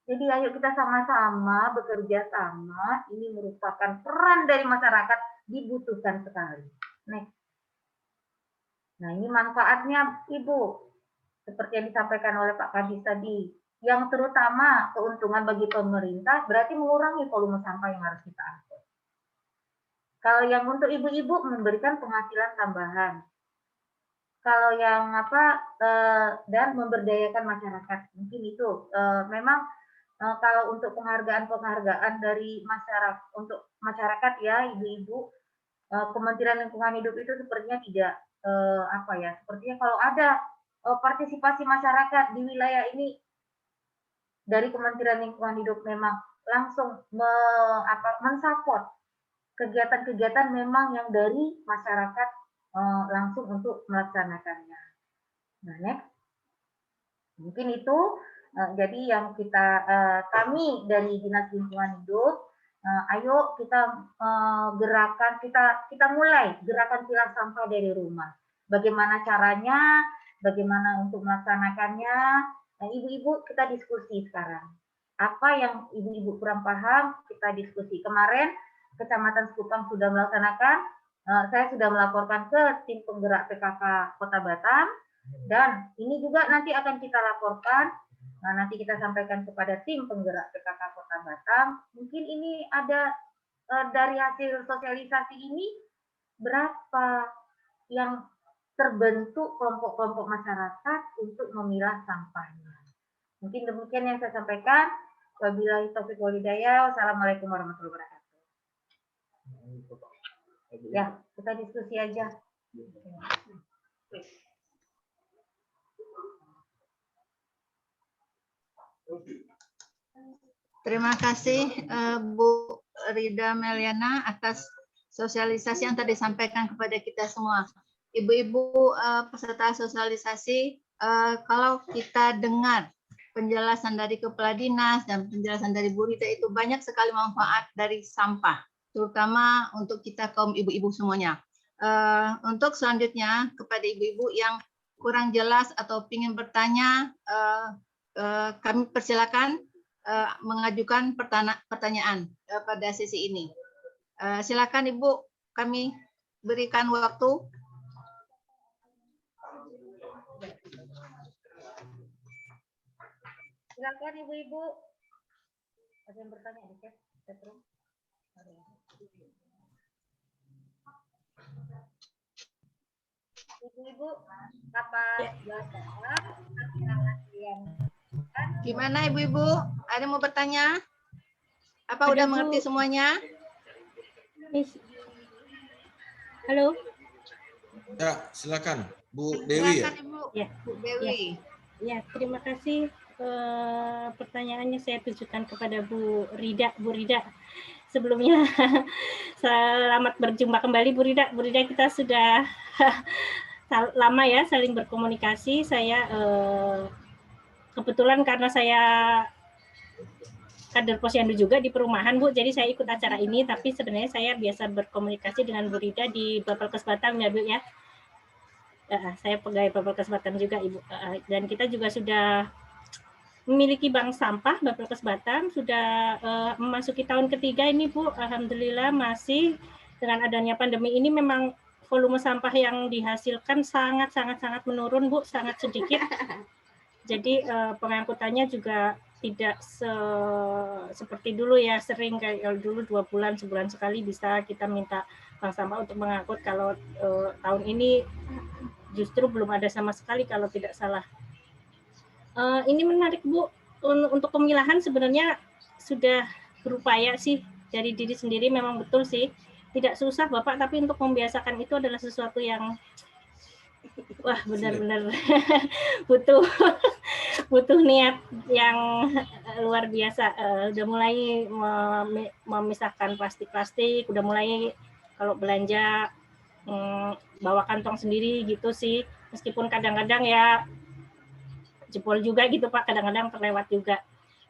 Jadi ayo kita sama-sama bekerja sama, ini merupakan peran dari masyarakat, dibutuhkan sekali. Next. Nah ini manfaatnya Ibu, seperti yang disampaikan oleh Pak Kadis tadi, yang terutama keuntungan bagi pemerintah berarti mengurangi volume sampah yang harus kita angkut. Kalau yang untuk ibu-ibu memberikan penghasilan tambahan. Kalau yang dan memberdayakan masyarakat, mungkin itu memang kalau untuk penghargaan dari masyarakat untuk masyarakat ya ibu-ibu, Kementerian Lingkungan Hidup itu sepertinya tidak sepertinya kalau ada partisipasi masyarakat di wilayah ini dari Kementerian Lingkungan Hidup memang langsung mensupport kegiatan-kegiatan memang yang dari masyarakat langsung untuk melaksanakannya. Nah, next. Mungkin itu jadi yang kami dari Dinas Lingkungan Hidup, ayo kita gerakan kita mulai gerakan pilah sampah dari rumah. Bagaimana caranya? Bagaimana untuk melaksanakannya? Nah, ibu-ibu kita diskusi sekarang. Apa yang ibu-ibu kurang paham kita diskusi. Kemarin Kecamatan Sekupang sudah melaksanakan, saya sudah melaporkan ke tim penggerak PKK Kota Batam, dan ini juga nanti akan kita laporkan, nanti kita sampaikan kepada tim penggerak PKK Kota Batam. Mungkin ini ada dari hasil sosialisasi ini, berapa yang terbentuk kelompok-kelompok masyarakat untuk memilah sampahnya. Mungkin demikian yang saya sampaikan. Wabillahi taufiq wal hidayah. Wassalamualaikum warahmatullahi wabarakatuh. Ya, kita diskusi aja. Terima kasih Bu Rida Meliana atas sosialisasi yang tadi disampaikan kepada kita semua. Ibu-ibu peserta sosialisasi, kalau kita dengar penjelasan dari Kepala Dinas dan penjelasan dari Bu Rida itu banyak sekali manfaat dari sampah, terutama untuk kita kaum ibu-ibu semuanya. Untuk selanjutnya kepada ibu-ibu yang kurang jelas atau ingin bertanya, kami persilakan mengajukan pertanyaan pada sesi ini. Silakan Ibu, kami berikan waktu. Silakan ibu-ibu. Ada yang bertanya di chat? Ibu-ibu, apa gimana Ibu-ibu? Ada yang mau bertanya? Apa udah mengerti semuanya? Halo. Ya, silakan Bu Dewi. Silakan Ibu. Ya, Bu Dewi. Ya, terima kasih. Pertanyaannya saya tujukan kepada Bu Rida. Bu Rida, sebelumnya selamat berjumpa kembali Bu Rida. Bu Rida, kita sudah lama ya saling berkomunikasi. Saya kebetulan karena saya kader Posyandu juga di perumahan Bu, jadi saya ikut acara ini, tapi sebenarnya saya biasa berkomunikasi dengan Bu Rida di Bapelkes Batam ya Bu ya. Saya pegawai Bapelkes Batam juga Ibu, dan kita juga sudah memiliki bank sampah Bapelkes Batam, sudah memasuki tahun ketiga ini Bu. Alhamdulillah masih dengan adanya pandemi ini memang volume sampah yang dihasilkan sangat menurun, Bu, sangat sedikit. Jadi pengangkutannya juga tidak seperti dulu ya, sering kayak dulu 2 bulan, sebulan sekali bisa kita minta bank sampah untuk mengangkut. Kalau tahun ini justru belum ada sama sekali kalau tidak salah. Ini menarik, Bu, untuk pemilahan sebenarnya sudah berupaya sih dari diri sendiri, memang betul sih. Tidak susah Bapak, tapi untuk membiasakan itu adalah sesuatu yang wah benar-benar butuh niat yang luar biasa. Udah mulai memisahkan plastik-plastik, udah mulai kalau belanja bawa kantong sendiri gitu sih. Meskipun kadang-kadang ya jebol juga gitu Pak, kadang-kadang terlewat juga.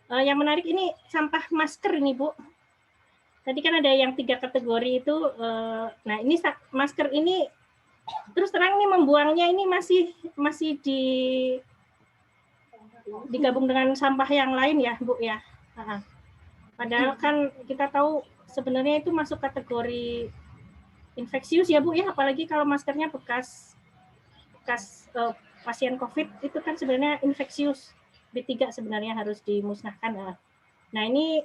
Yang menarik ini sampah masker ini Bu. Tadi kan ada yang 3 kategori itu. Nah ini masker ini terus terang nih membuangnya ini masih digabung dengan sampah yang lain ya Bu ya. Padahal kan kita tahu sebenarnya itu masuk kategori infeksius ya Bu ya, apalagi kalau maskernya bekas pasien COVID itu kan sebenarnya infeksius. B3 sebenarnya harus dimusnahkan. Nah ini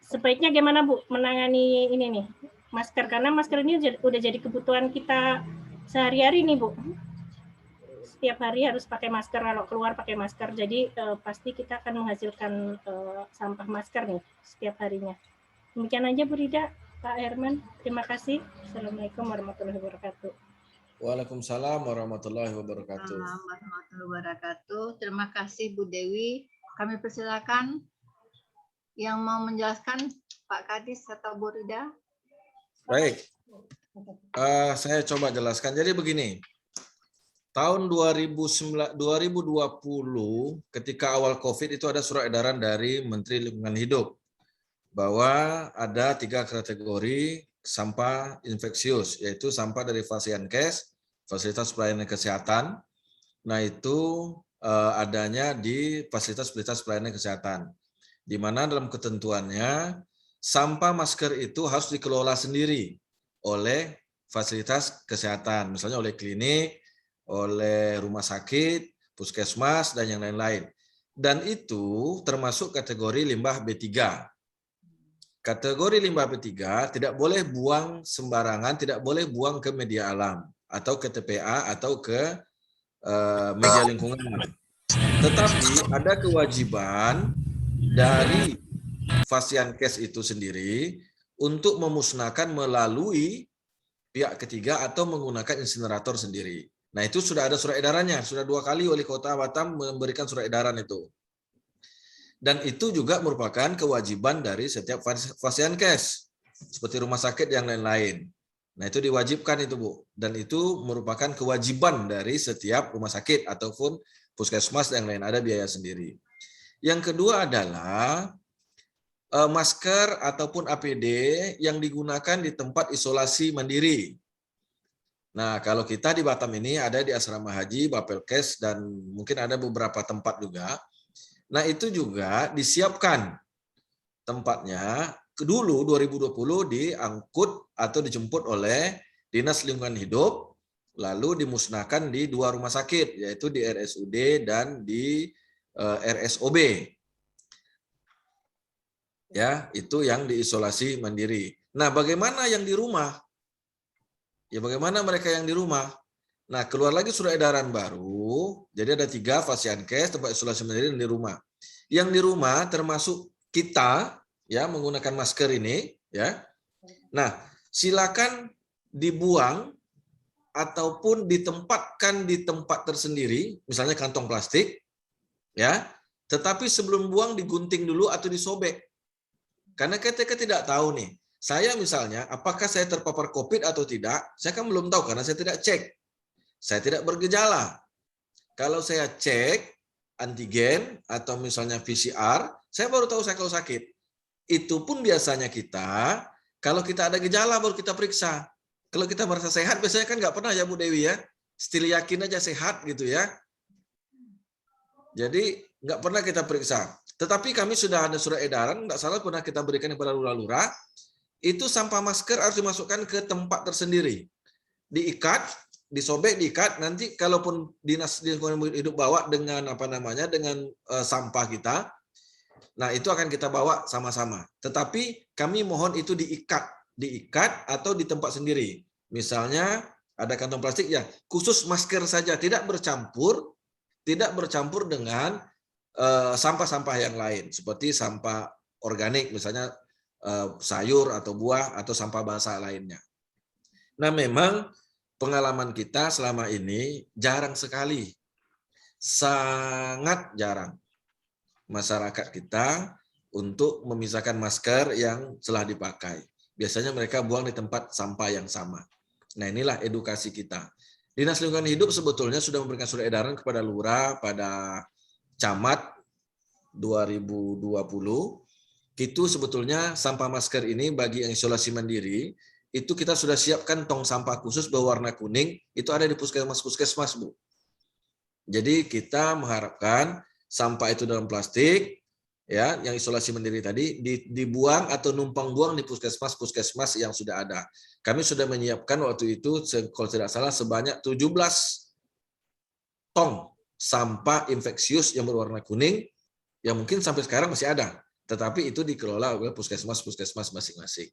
sebaiknya gimana Bu menangani ini nih masker, karena masker ini udah jadi kebutuhan kita sehari-hari nih Bu. Setiap hari harus pakai masker, kalau keluar pakai masker, jadi pasti kita akan menghasilkan sampah masker nih setiap harinya. Demikian aja Bu Rida, Pak Herman, terima kasih. Assalamualaikum warahmatullahi wabarakatuh. Waalaikumsalam warahmatullahi wabarakatuh. Warahmatullahi wabarakatuh. Terima kasih Bu Dewi. Kami persilakan yang mau menjelaskan Pak Kadis atau Bu Rida. Baik, saya coba jelaskan. Jadi begini, tahun 2020 ketika awal COVID itu ada surat edaran dari Menteri Lingkungan Hidup bahwa ada 3 kategori sampah infeksius, yaitu sampah dari Fasiankes, fasilitas pelayanan kesehatan. Nah itu adanya di fasilitas pelayanan kesehatan, di mana dalam ketentuannya sampah masker itu harus dikelola sendiri oleh fasilitas kesehatan, misalnya oleh klinik, oleh rumah sakit, puskesmas, dan yang lain-lain. Dan itu termasuk kategori limbah B3. Kategori limbah B3 tidak boleh buang sembarangan, tidak boleh buang ke media alam, atau ke TPA, atau ke media lingkungan. Tetapi ada kewajiban dari Fasiankes itu sendiri untuk memusnahkan melalui pihak ketiga atau menggunakan insinerator sendiri. Nah itu sudah ada surat edarannya, sudah 2 kali Wali Kota Batam memberikan surat edaran itu. Dan itu juga merupakan kewajiban dari setiap Fasiankes, seperti rumah sakit yang lain-lain. Nah itu diwajibkan itu Bu, dan itu merupakan kewajiban dari setiap rumah sakit ataupun puskesmas yang lain, ada biaya sendiri. Yang kedua adalah masker ataupun APD yang digunakan di tempat isolasi mandiri. Nah, kalau kita di Batam ini ada di Asrama Haji, Bapelkes, dan mungkin ada beberapa tempat juga. Nah, itu juga disiapkan tempatnya. Dulu 2020 diangkut atau dijemput oleh Dinas Lingkungan Hidup, lalu dimusnahkan di 2 rumah sakit, yaitu di RSUD dan di RSOB. Ya, itu yang diisolasi mandiri. Nah, bagaimana yang di rumah? Ya, bagaimana mereka yang di rumah? Nah, keluar lagi surat edaran baru. Jadi ada 3 Fasiankes, tempat isolasi mandiri, dan di rumah. Yang di rumah termasuk kita, ya, menggunakan masker ini, ya. Nah, silakan dibuang ataupun ditempatkan di tempat tersendiri, misalnya kantong plastik, ya. Tetapi sebelum buang digunting dulu atau disobek. Karena kita tidak tahu nih, saya misalnya apakah saya terpapar COVID atau tidak, saya kan belum tahu karena saya tidak cek. Saya tidak bergejala. Kalau saya cek antigen atau misalnya PCR, saya baru tahu saya kalau sakit. Itu pun biasanya kita, kalau kita ada gejala baru kita periksa. Kalau kita merasa sehat, biasanya kan nggak pernah ya Bu Dewi ya, still yakin aja sehat gitu ya. Jadi nggak pernah kita periksa. Tetapi kami sudah ada surat edaran, nggak salah pernah kita berikan kepada lurah-lurah, itu sampah masker harus dimasukkan ke tempat tersendiri. diikat, disobek, diikat. Nanti kalaupun dinas lingkungan hidup bawa dengan dengan sampah kita, nah itu akan kita bawa sama-sama. Tetapi kami mohon itu diikat atau di tempat sendiri. Misalnya ada kantong plastik ya, khusus masker saja, tidak bercampur dengan sampah-sampah yang lain seperti sampah organik, misalnya sayur atau buah atau sampah basah lainnya. Nah, memang pengalaman kita selama ini jarang sekali, sangat jarang masyarakat kita untuk memisahkan masker yang telah dipakai. Biasanya mereka buang di tempat sampah yang sama. Nah, inilah edukasi kita. Dinas Lingkungan Hidup sebetulnya sudah memberikan surat edaran kepada lurah pada camat 2020. Itu sebetulnya sampah masker ini bagi yang isolasi mandiri, itu kita sudah siapkan tong sampah khusus berwarna kuning, itu ada di puskesmas, Bu. Jadi kita mengharapkan sampah itu dalam plastik, ya, yang isolasi mandiri tadi dibuang atau numpang buang di puskesmas yang sudah ada. Kami sudah menyiapkan waktu itu, kalau tidak salah, sebanyak 17 tong sampah infeksius yang berwarna kuning, yang mungkin sampai sekarang masih ada, tetapi itu dikelola oleh puskesmas masing-masing.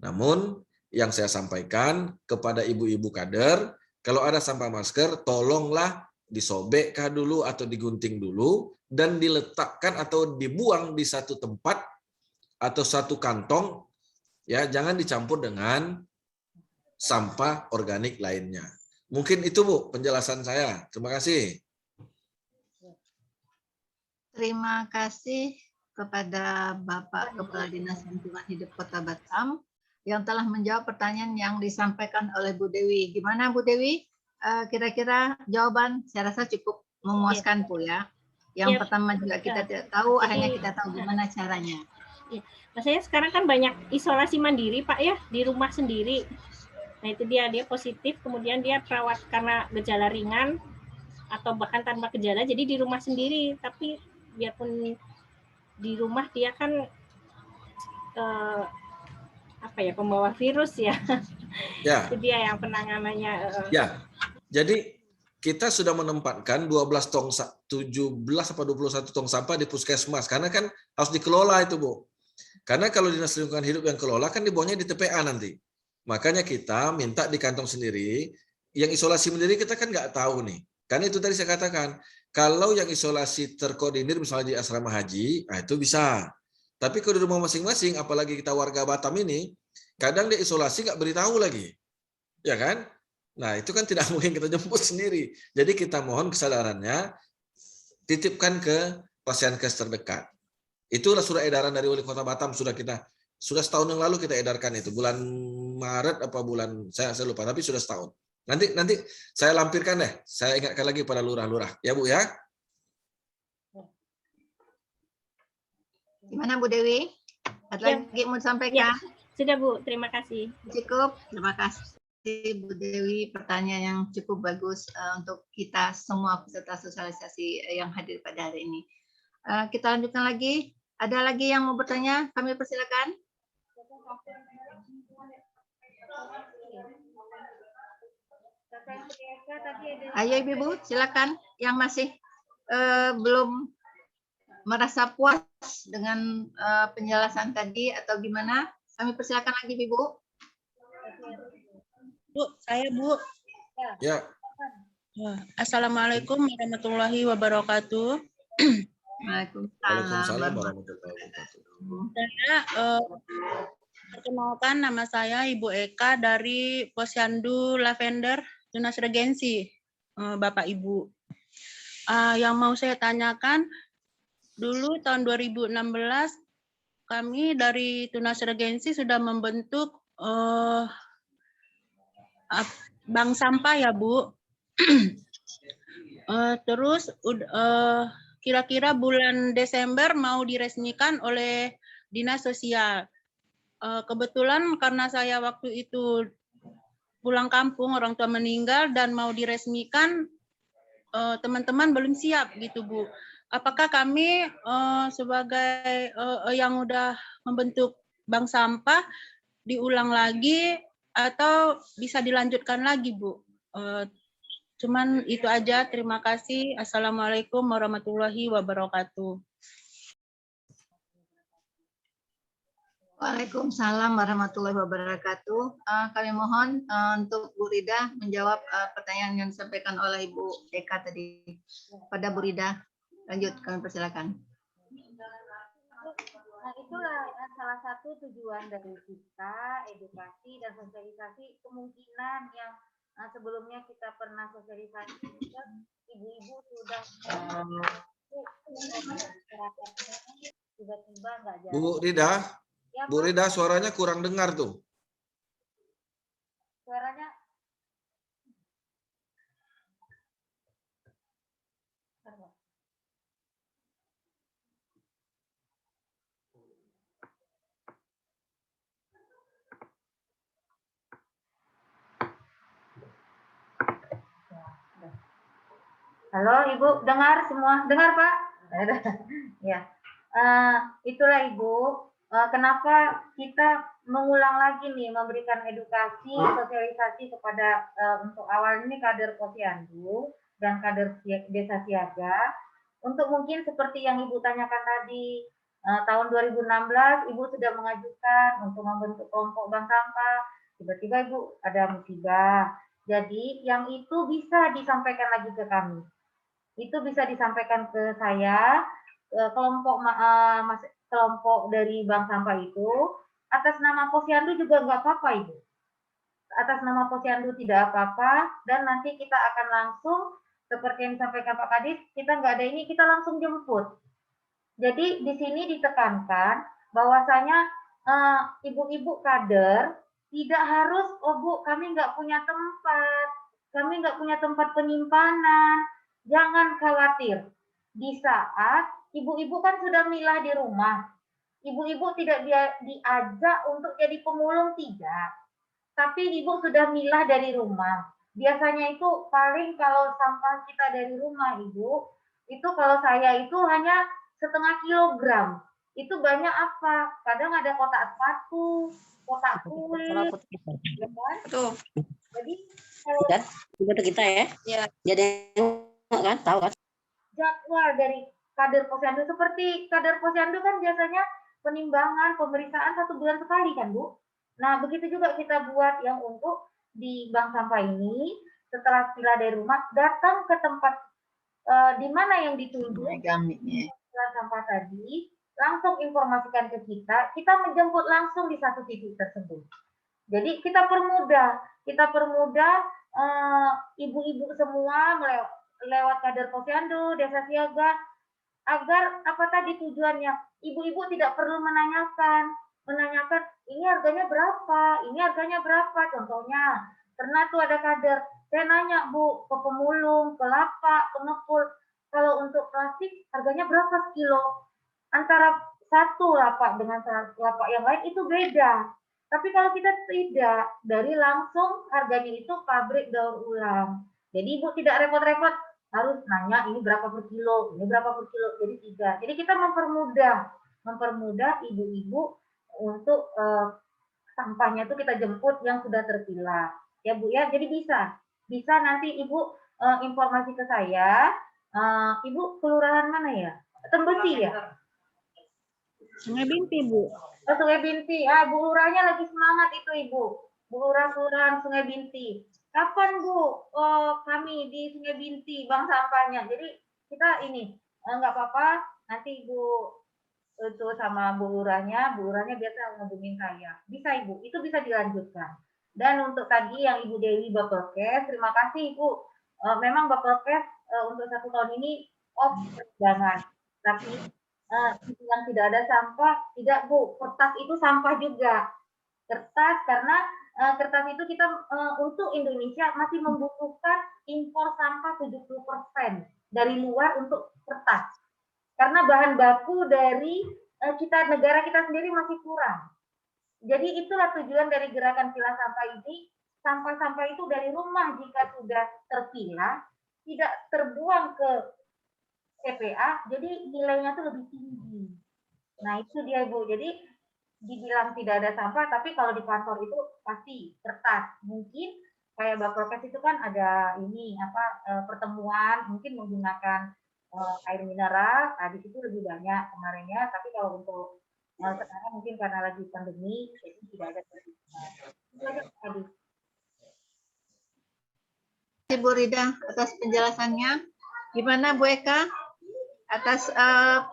Namun yang saya sampaikan kepada ibu-ibu kader, kalau ada sampah masker, tolonglah disobek dulu atau digunting dulu dan diletakkan atau dibuang di satu tempat atau satu kantong, ya, jangan dicampur dengan sampah organik lainnya. Mungkin itu, Bu, penjelasan saya. Terima kasih. Terima kasih kepada Bapak Kepala Dinas Lingkungan Hidup Kota Batam yang telah menjawab pertanyaan yang disampaikan oleh Bu Dewi. Gimana Bu Dewi? Kira-kira jawaban saya rasa cukup memuaskan, Bu, ya. Yang pertama juga kita tidak tahu, akhirnya kita tahu gimana caranya. Maksudnya sekarang kan banyak isolasi mandiri, Pak, ya, di rumah sendiri. Nah, itu dia positif, kemudian dia perawat karena gejala ringan atau bahkan tanpa gejala, jadi di rumah sendiri. Tapi biarpun di rumah dia kan pembawa virus ya. Ya. Itu dia yang penanganannya. Ya. Jadi kita sudah menempatkan 17 atau 21 tong sampah di puskesmas, karena kan harus dikelola itu, Bu. Karena kalau Dinas Lingkungan Hidup yang kelola kan dibuangnya di TPA nanti. Makanya kita minta di kantong sendiri. Yang isolasi sendiri kita kan nggak tahu nih. Karena itu tadi saya katakan, kalau yang isolasi terkoordinir misalnya di asrama haji, nah itu bisa. Tapi kalau di rumah masing-masing, apalagi kita warga Batam ini, kadang dia isolasi nggak beritahu lagi. Ya kan? Nah, itu kan tidak mungkin kita jemput sendiri. Jadi kita mohon kesadarannya, titipkan ke pasienkes terdekat. Itulah surat edaran dari Wali Kota Batam, sudah setahun yang lalu kita edarkan itu, bulan Maret apa bulan saya lupa, tapi sudah setahun. Nanti saya lampirkan deh, saya ingatkan lagi pada lurah-lurah, ya Bu ya. Gimana Bu Dewi? Ada lagi mau disampaikan? Ya, sudah Bu, terima kasih. Cukup, terima kasih Bu Dewi, pertanyaan yang cukup bagus untuk kita semua peserta sosialisasi yang hadir pada hari ini. Kita lanjutkan lagi. Ada lagi yang mau bertanya? Kami persilakan. Ayo Ibu, silakan. Yang masih belum merasa puas dengan penjelasan tadi atau gimana? Kami persilakan lagi Ibu. Bu, saya Bu. Ya. Assalamualaikum warahmatullahi wabarakatuh. Waalaikumsalam warahmatullahi wabarakatuh. Saya perkenalkan, nama saya Ibu Eka dari Posyandu Lavender Tunas Regensi, Bapak Ibu. Yang mau saya tanyakan, dulu tahun 2016 kami dari Tunas Regensi sudah membentuk bank sampah ya Bu. Terus kira-kira bulan Desember mau diresmikan oleh Dinas Sosial. Kebetulan karena saya waktu itu pulang kampung, orang tua meninggal dan mau diresmikan, teman-teman belum siap gitu Bu. Apakah kami sebagai yang udah membentuk bank sampah diulang lagi atau bisa dilanjutkan lagi, Bu? Cuman itu aja. Terima kasih. Assalamualaikum warahmatullahi wabarakatuh. Waalaikumsalam warahmatullahi wabarakatuh. Kami mohon untuk Bu Rida menjawab pertanyaan yang disampaikan oleh Ibu Eka tadi. Pada Bu Rida, lanjut kami persilakan. Nah, itulah salah satu tujuan dari kita, edukasi dan sosialisasi. Kemungkinan yang sebelumnya kita pernah sosialisasi, ibu-ibu sudah tiba-tiba nggak jalan. Bu Rida, Ya, Bu Pak, Rida suaranya kurang dengar tuh. suaranya halo Ibu, dengar semua? Dengar Pak? Ya, itulah Ibu. Kenapa kita mengulang lagi nih memberikan edukasi, sosialisasi kepada untuk awal ini kader Posyandu dan kader desa siaga. Untuk mungkin seperti yang Ibu tanyakan tadi, tahun 2016 Ibu sudah mengajukan untuk membentuk kelompok bank sampah. Tiba-tiba Ibu ada musibah. Jadi yang itu bisa disampaikan lagi ke kami. Itu bisa disampaikan ke saya, kelompok dari bank sampah itu, atas nama Posyandu juga nggak apa-apa Ibu. Atas nama Posyandu tidak apa-apa, dan nanti kita akan langsung, seperti yang disampaikan Pak Kadis, kita nggak ada ini, kita langsung jemput. Jadi di sini ditekankan bahwasanya ibu-ibu kader tidak harus, oh Bu, kami nggak punya tempat penyimpanan. Jangan khawatir. Di saat ibu-ibu kan sudah milah di rumah, ibu-ibu tidak diajak untuk jadi pemulung, tidak. Tapi ibu sudah milah dari rumah. Biasanya itu paling kalau sampah kita dari rumah Ibu, itu kalau saya itu hanya setengah kilogram. Itu banyak apa? Kadang ada kotak sepatu, kotak kulit, ya kan? Tuh. Jadi kalau Itu kita ya. Ya. Jadi kan tahu kan. jadwal dari kader Posyandu, seperti kader Posyandu kan biasanya penimbangan, pemeriksaan 1 bulan sekali kan Bu? Nah begitu juga kita buat yang untuk di bank sampah ini, setelah pilah dari rumah, datang ke tempat di mana yang dituju pilah sampah tadi, langsung informasikan ke kita menjemput langsung di satu titik tersebut. Jadi kita permudah ibu-ibu semua lewat kader Posyandu, desa siaga, agar apa tadi tujuannya, ibu-ibu tidak perlu menanyakan ini harganya berapa, contohnya pernah tuh ada kader, saya nanya Bu ke pemulung, ke lapak, pengepul, kalau untuk plastik harganya berapa kilo, antara satu lapak dengan lapak yang lain itu beda. Tapi kalau kita tidak, dari langsung harganya itu pabrik daur ulang. Jadi Ibu tidak repot-repot harus nanya ini berapa per kilo, jadi tidak. Jadi kita mempermudah ibu-ibu untuk sampahnya itu kita jemput yang sudah terpilah. Ya Bu ya, jadi bisa nanti Ibu informasi ke saya. Ibu kelurahan mana ya? Tembesi ya? Sungai Binti, Bu. Oh, Sungai Binti. Bu Lurahnya lagi semangat itu Ibu. Bu Lurah Kelurahan Sungai Binti. Kapan Bu kami di Sungai Binti bank sampahnya? Jadi kita ini nggak apa-apa. Nanti Ibu itu sama Bu Lurahnya biasa ngehubungin saya. Bisa Ibu, itu bisa dilanjutkan. Dan untuk tadi yang Ibu Dewi Bapelkes, terima kasih Ibu. Memang Bapelkes untuk 1 tahun ini off perdagangan. Tapi yang tidak ada sampah, tidak Bu, kertas itu sampah juga. Kertas karena kertas itu kita untuk Indonesia masih membutuhkan impor sampah 70% dari luar untuk kertas. Karena bahan baku dari negara kita sendiri masih kurang. Jadi itulah tujuan dari gerakan pilah sampah ini. Sampah-sampah itu dari rumah jika sudah terpilah, tidak terbuang ke TPA, jadi nilainya itu lebih tinggi. Nah itu dia Bu. Jadi dibilang tidak ada sampah, tapi kalau di kantor itu pasti kertas. Mungkin kayak Baprokes itu kan ada ini pertemuan, mungkin menggunakan air mineral. Di situ lebih banyak kemarinnya. Tapi kalau untuk sekarang mungkin karena lagi pandemi, jadi tidak ada pertemuan. Itu aja tadi. Terima kasih Bu Rida atas penjelasannya. Gimana Bu Eka atas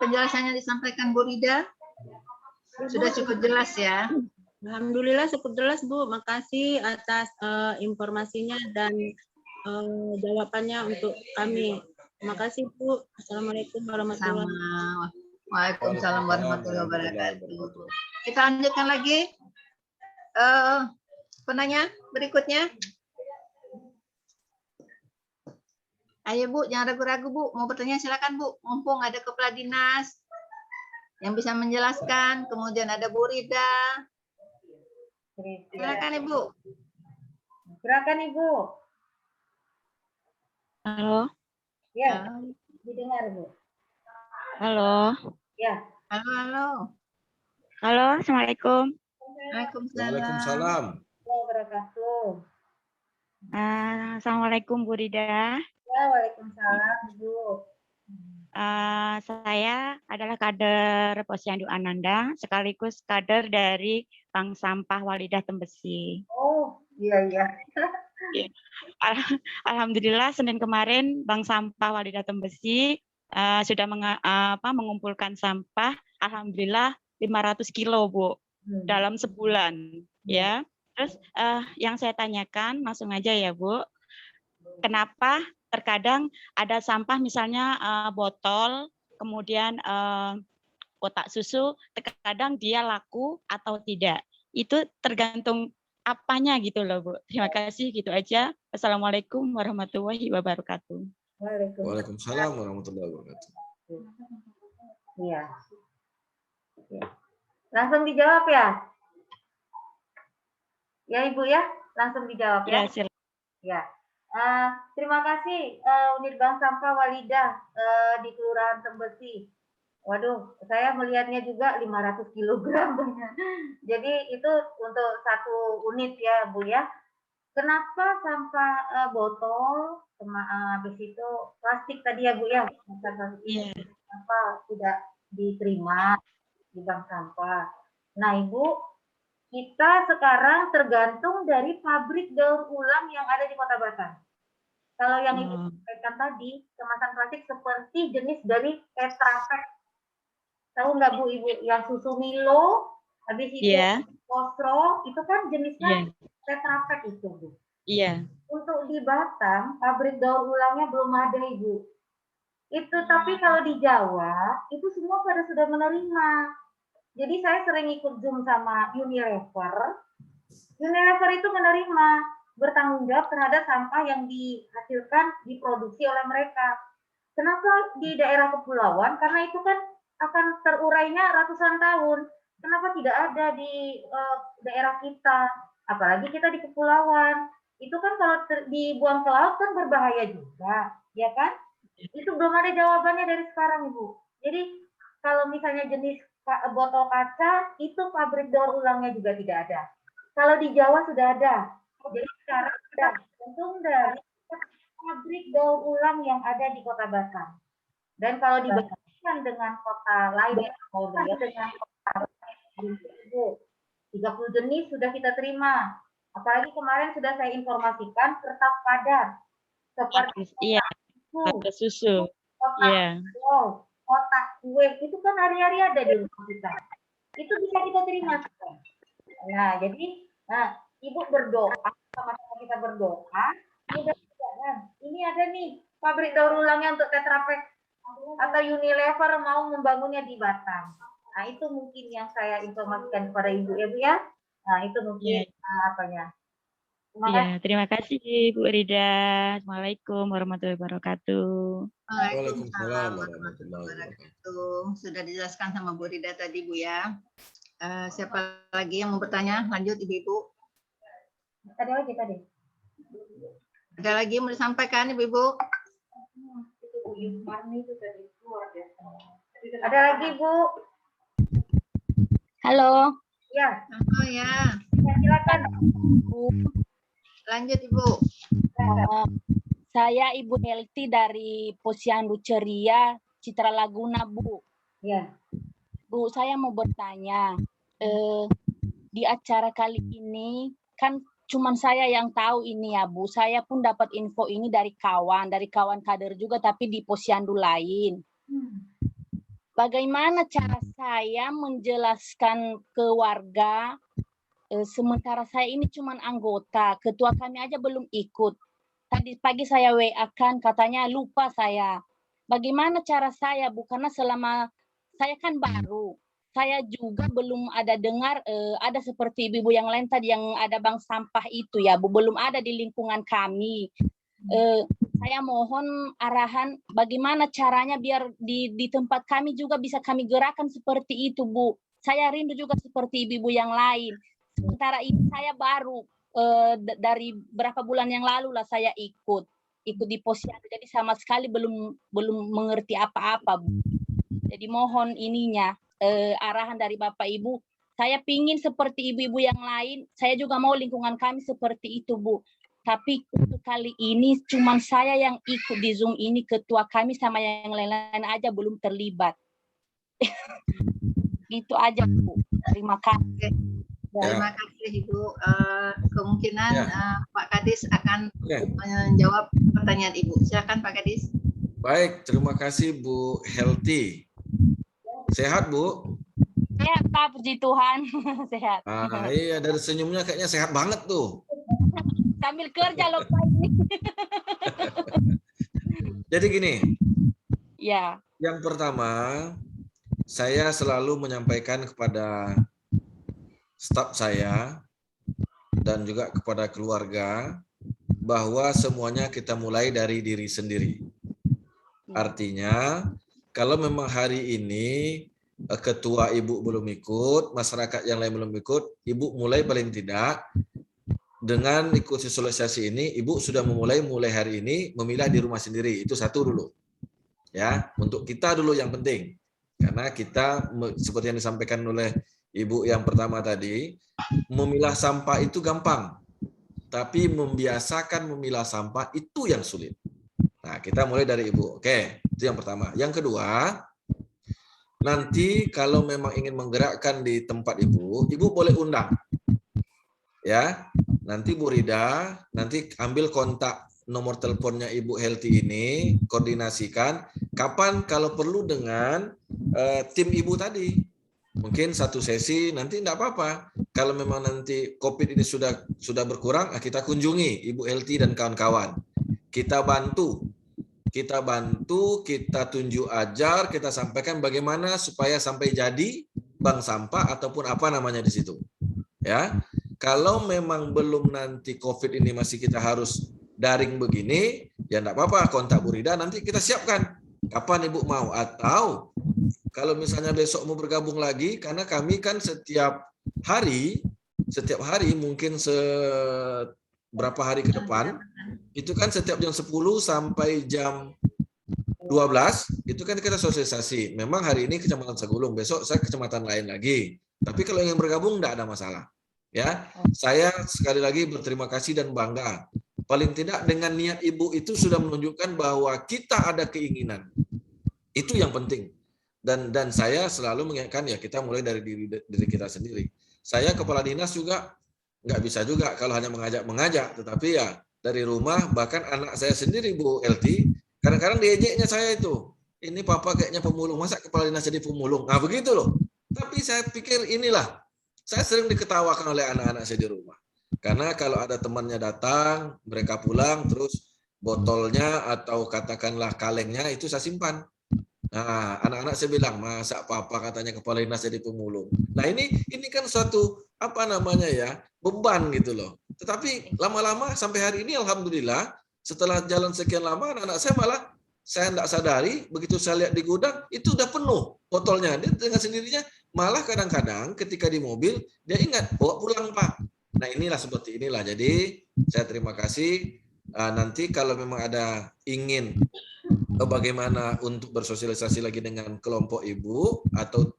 penjelasannya disampaikan Bu Rida? Sudah cukup jelas ya. Alhamdulillah cukup jelas Bu. Makasih atas informasinya dan jawabannya untuk kami. Terima kasih Bu. Assalamualaikum warahmatullahi wabarakatuh. Waalaikumsalam warahmatullahi wabarakatuh. Kita lanjutkan lagi. Penanya berikutnya. Ayo Bu, jangan ragu-ragu Bu. Mau bertanya silakan Bu. Mumpung ada kepala dinas yang bisa menjelaskan. Kemudian ada Bu Rida. Silakan Ibu. Silakan Ibu. Halo, Ya, didengar Bu. halo, Ya. Halo. halo, assalamualaikum. Waalaikumsalam. Waalaikumsalam. Wabarakatuh. Assalamualaikum Bu Rida. Ya, waalaikumsalam Bu. Saya adalah kader Posyandu Ananda, sekaligus kader dari Bank Sampah Walidah Tembesi. Oh, iya. Alhamdulillah Senin kemarin Bank Sampah Walidah Tembesi sudah mengumpulkan sampah, alhamdulillah 500 kilo Bu, dalam sebulan ya. Terus yang saya tanyakan langsung aja ya Bu, kenapa terkadang ada sampah misalnya botol, kemudian kotak susu, terkadang dia laku atau tidak. Itu tergantung apanya gitu loh Bu. Terima kasih, gitu aja. Assalamualaikum warahmatullahi wabarakatuh. Waalaikumsalam warahmatullahi wabarakatuh. Iya. Langsung dijawab ya? Ya Ibu ya, langsung dijawab ya. Ya, silakan. Ya. Terima kasih Unit Bank Sampah Walidah di Kelurahan Tembesi. Waduh, saya melihatnya juga 500 kg. Jadi itu untuk satu unit ya Bu ya. Kenapa sampah botol, habis itu plastik tadi ya Bu ya? Kenapa tidak diterima di bank sampah? Nah Ibu, kita sekarang tergantung dari pabrik daur ulang yang ada di Kota Batam. Kalau yang Ibu sampaikan tadi, kemasan plastik seperti jenis dari Tetra Pak. Tahu nggak Bu Ibu, yang susu Milo, habis itu Kosro, itu kan jenisnya Tetra Pak itu Bu. Iya. Untuk di Batam, pabrik daur ulangnya belum ada Ibu. Itu tapi kalau di Jawa, itu semua pada sudah menerima. Jadi saya sering ikut Zoom sama Unilever. Unilever itu menerima, bertanggung jawab terhadap sampah yang dihasilkan, diproduksi oleh mereka. Kenapa di daerah kepulauan? Karena itu kan akan terurainya ratusan tahun. Kenapa tidak ada di daerah kita? Apalagi kita di kepulauan. Itu kan kalau dibuang ke laut kan berbahaya juga, ya kan? Itu belum ada jawabannya dari sekarang, Ibu. Jadi kalau misalnya jenis botol kaca, itu pabrik daur ulangnya juga tidak ada. Kalau di Jawa sudah ada. Jadi sekarang kita untung dari pabrik daur ulang yang ada di Kota Batam. Dan kalau dibandingkan dengan kota lain, dengan kota 30 jenis sudah kita terima. Apalagi kemarin sudah saya informasikan kertas padat seperti susu, kotak kue itu kan hari-hari ada di rumah kita. Itu bisa kita terima. Nah, jadi Ibu berdoa, sama-sama kita berdoa. Ini ada nih pabrik daur ulangnya untuk Tetra Pak atau Unilever mau membangunnya di Batam. Nah, itu mungkin yang saya informasikan kepada Ibu ya Bu ya. Nah, itu mungkin apanya. Terima kasih Bu Rida. Assalamualaikum warahmatullahi wabarakatuh. Waalaikumsalam warahmatullahi wabarakatuh. Sudah dijelaskan sama Bu Rida tadi Bu ya. Siapa lagi yang mau bertanya? Lanjut Ibu-Ibu. Ada lagi tadi. Ada lagi yang mau disampaikan Ibu-Ibu? Ada lagi Bu. Halo. Ya, Oh ya, silakan. lanjut Ibu. Saya Ibu Helti dari Posyandu Ceria, Citra Laguna, Bu. Ya. Bu, saya mau bertanya, di acara kali ini kan cuman saya yang tahu ini ya, Bu. Saya pun dapat info ini dari kawan kader juga, tapi di Posyandu lain. Bagaimana cara saya menjelaskan ke warga, sementara saya ini cuman anggota, ketua kami aja belum ikut. Tadi pagi saya WA kan, katanya lupa saya. Bagaimana cara saya, Bu? Karena selama saya kan baru, saya juga belum ada dengar ada seperti ibu-ibu yang lain tadi yang ada bank sampah itu ya, Bu. Belum ada di lingkungan kami. Saya mohon arahan bagaimana caranya biar di tempat kami juga bisa kami gerakan seperti itu, Bu. Saya rindu juga seperti ibu-ibu yang lain. Sementara ini saya baru dari berapa bulan yang lalu lah saya ikut di Posyandu, jadi sama sekali belum mengerti apa-apa, Bu. Jadi mohon ininya arahan dari Bapak Ibu. Saya pingin seperti ibu-ibu yang lain. Saya juga mau lingkungan kami seperti itu, Bu. Tapi untuk kali ini cuman saya yang ikut di Zoom ini, ketua kami sama yang lain-lain aja belum terlibat. Gitu aja, Bu. Terima kasih. Terima kasih Ibu. Kemungkinan Pak Kadis akan menjawab pertanyaan Ibu. Silakan Pak Kadis. Baik, terima kasih Bu Helti. Sehat Bu? Sehat Pak, puji Tuhan. Sehat. Iya, dari senyumnya kayaknya sehat banget tuh. Sambil kerja loh Pak ini. Jadi gini. Ya. Yang pertama, saya selalu menyampaikan kepada staf saya dan juga kepada keluarga bahwa semuanya kita mulai dari diri sendiri. Artinya, kalau memang hari ini ketua Ibu belum ikut, masyarakat yang lain belum ikut, Ibu mulai paling tidak dengan ikut sosialisasi ini, Ibu sudah mulai hari ini memilah di rumah sendiri. Itu satu dulu. Ya, untuk kita dulu yang penting. Karena kita seperti yang disampaikan oleh Ibu yang pertama tadi, memilah sampah itu gampang. Tapi membiasakan memilah sampah itu yang sulit. Nah, kita mulai dari Ibu. Oke, itu yang pertama. Yang kedua, nanti kalau memang ingin menggerakkan di tempat Ibu, Ibu boleh undang. Ya, nanti Bu Rida, nanti ambil kontak nomor teleponnya Ibu Helti ini, koordinasikan kapan kalau perlu dengan tim Ibu tadi. Mungkin satu sesi, nanti enggak apa-apa. Kalau memang nanti COVID ini sudah berkurang, kita kunjungi Ibu Helti dan kawan-kawan. Kita bantu, kita tunjuk ajar, kita sampaikan bagaimana supaya sampai jadi bank sampah ataupun apa namanya di situ. Ya, kalau memang belum nanti COVID ini masih kita harus daring begini, ya enggak apa-apa, kontak Bu Rida nanti kita siapkan. Kapan Ibu mau? Atau kalau misalnya besok mau bergabung lagi, karena kami kan setiap hari mungkin berapa hari ke depan, itu kan setiap jam 10 sampai jam 12, itu kan kita sosialisasi. Memang hari ini Kecamatan Sagulung, besok saya kecamatan lain lagi. Tapi kalau ingin bergabung, enggak ada masalah. Ya, saya sekali lagi berterima kasih dan bangga. Paling tidak dengan niat Ibu itu sudah menunjukkan bahwa kita ada keinginan. Itu yang penting. Dan saya selalu mengingatkan ya kita mulai dari diri kita sendiri. Saya kepala dinas juga nggak bisa juga kalau hanya mengajak, tetapi ya dari rumah, bahkan anak saya sendiri Bu Elti, kadang-kadang diejeknya saya itu. Ini papa kayaknya pemulung, masa kepala dinas jadi pemulung? Nah begitu loh. Tapi saya pikir inilah, saya sering diketawakan oleh anak-anak saya di rumah. Karena kalau ada temannya datang, mereka pulang, terus botolnya atau katakanlah kalengnya itu saya simpan. Nah, anak-anak saya bilang, masa papa katanya kepala dinas jadi pemulung. Nah ini kan suatu apa namanya ya, beban gitu loh. Tetapi lama-lama sampai hari ini alhamdulillah, setelah jalan sekian lama, anak-anak saya malah saya tidak sadari, begitu saya lihat di gudang, itu udah penuh botolnya. Dia dengan sendirinya, malah kadang-kadang ketika di mobil, dia ingat, bawa pulang Pak. Nah inilah seperti inilah. Jadi saya terima kasih. Nanti kalau memang ada ingin bagaimana untuk bersosialisasi lagi dengan kelompok Ibu atau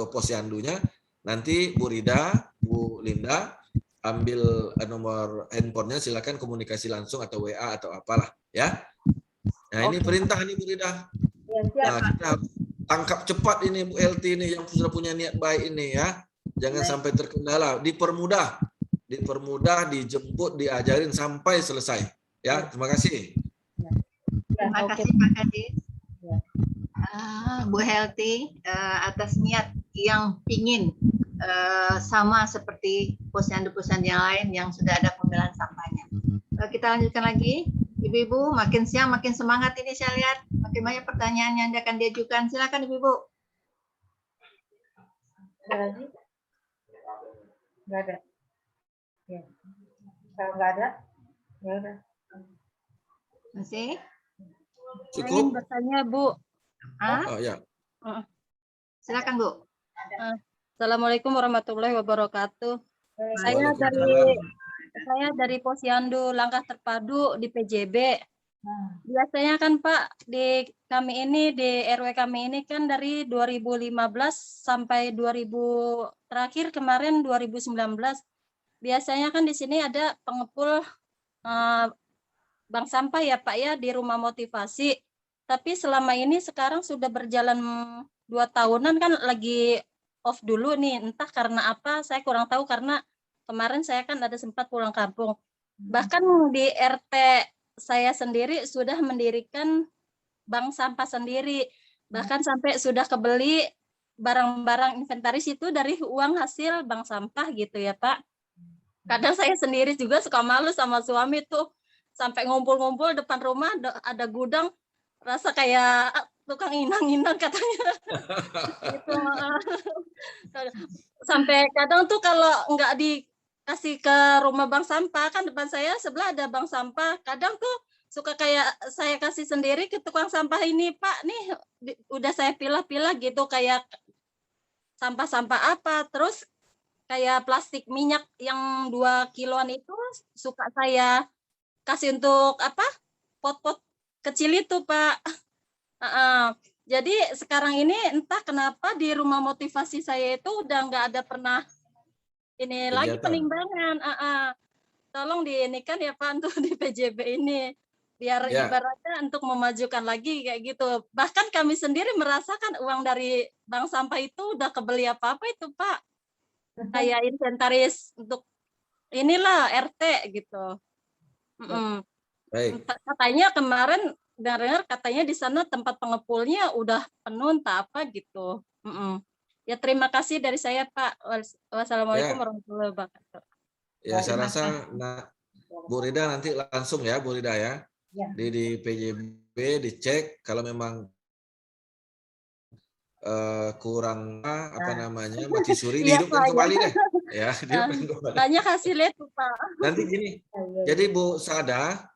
posyandunya, Nanti Bu Rida, Bu Linda ambil nomor handphonenya, silakan komunikasi langsung atau WA atau apalah ya. Nah ini perintah nih Bu Rida. Ya, siap, Nah Pak. kita tangkap cepat ini Bu LT ini yang sudah punya niat baik ini ya. Jangan sampai terkendala, dipermudah, dijemput, diajarin sampai selesai. Ya, terima kasih. Terima Oke. kasih Pak Kadis. Ya. Bu Helti atas niat yang ingin sama seperti posyandu-posyandu yang lain yang sudah ada pemilahan sampahnya. Kita lanjutkan lagi. Ibu-ibu makin siang makin semangat ini saya lihat. Makin banyak pertanyaan yang akan diajukan. Silakan Ibu-ibu. Ada lagi? Nggak ada. Ya. Kalau nggak ada, ya udah. Masih? Saya ingin Cukup? bertanya, Bu. Oh ya. Silakan Bu. Assalamualaikum warahmatullahi wabarakatuh. Saya dari Posyandu Langkah Terpadu di PJB. Biasanya kan Pak, di kami ini, di RW kami ini kan dari 2015 sampai 2000 terakhir kemarin 2019. Biasanya kan di sini ada pengepul bank sampah ya Pak ya di rumah motivasi. Tapi selama ini sekarang sudah berjalan 2 tahunan kan lagi off dulu nih. Entah karena apa, saya kurang tahu karena kemarin saya kan ada sempat pulang kampung. Bahkan di RT saya sendiri sudah mendirikan bank sampah sendiri. Bahkan sampai sudah kebeli barang-barang inventaris itu dari uang hasil bank sampah gitu ya Pak. Kadang saya sendiri juga suka malu sama suami tuh. Sampai ngumpul-ngumpul depan rumah ada gudang, rasa kayak tukang inang-inang katanya. Gitu. Sampai kadang tuh kalau nggak dikasih ke rumah bank sampah, kan depan saya sebelah ada bank sampah, kadang tuh suka kayak saya kasih sendiri ke tukang sampah ini, Pak nih udah saya pilah-pilah gitu kayak sampah-sampah apa, terus kayak plastik minyak yang 2 kiloan itu suka saya kasih untuk apa pot-pot kecil itu Pak. Jadi sekarang ini entah kenapa di rumah motivasi saya itu udah nggak ada pernah ini lagi penimbangan. Tolong diinikan ya Pak untuk di PJB ini biar ibaratnya untuk memajukan lagi kayak gitu. Bahkan kami sendiri merasakan uang dari bank sampah itu udah kebeli apa-apa itu Pak. Kayak inventaris untuk inilah RT gitu. Baik. Katanya kemarin dengar katanya di sana tempat pengepulnya udah penuh entah apa gitu. Ya terima kasih dari saya Pak. Wassalamualaikum warahmatullahi wabarakatuh. Ya saya rasa Bu Rida nanti langsung ya Bu Rida ya. Di PJB dicek kalau memang kurang apa namanya mati suri dihidupkan kembali deh ya, dihidupkan kembali. Banyak hasilnya tuh Pak. Nanti gini, jadi Bu Sada,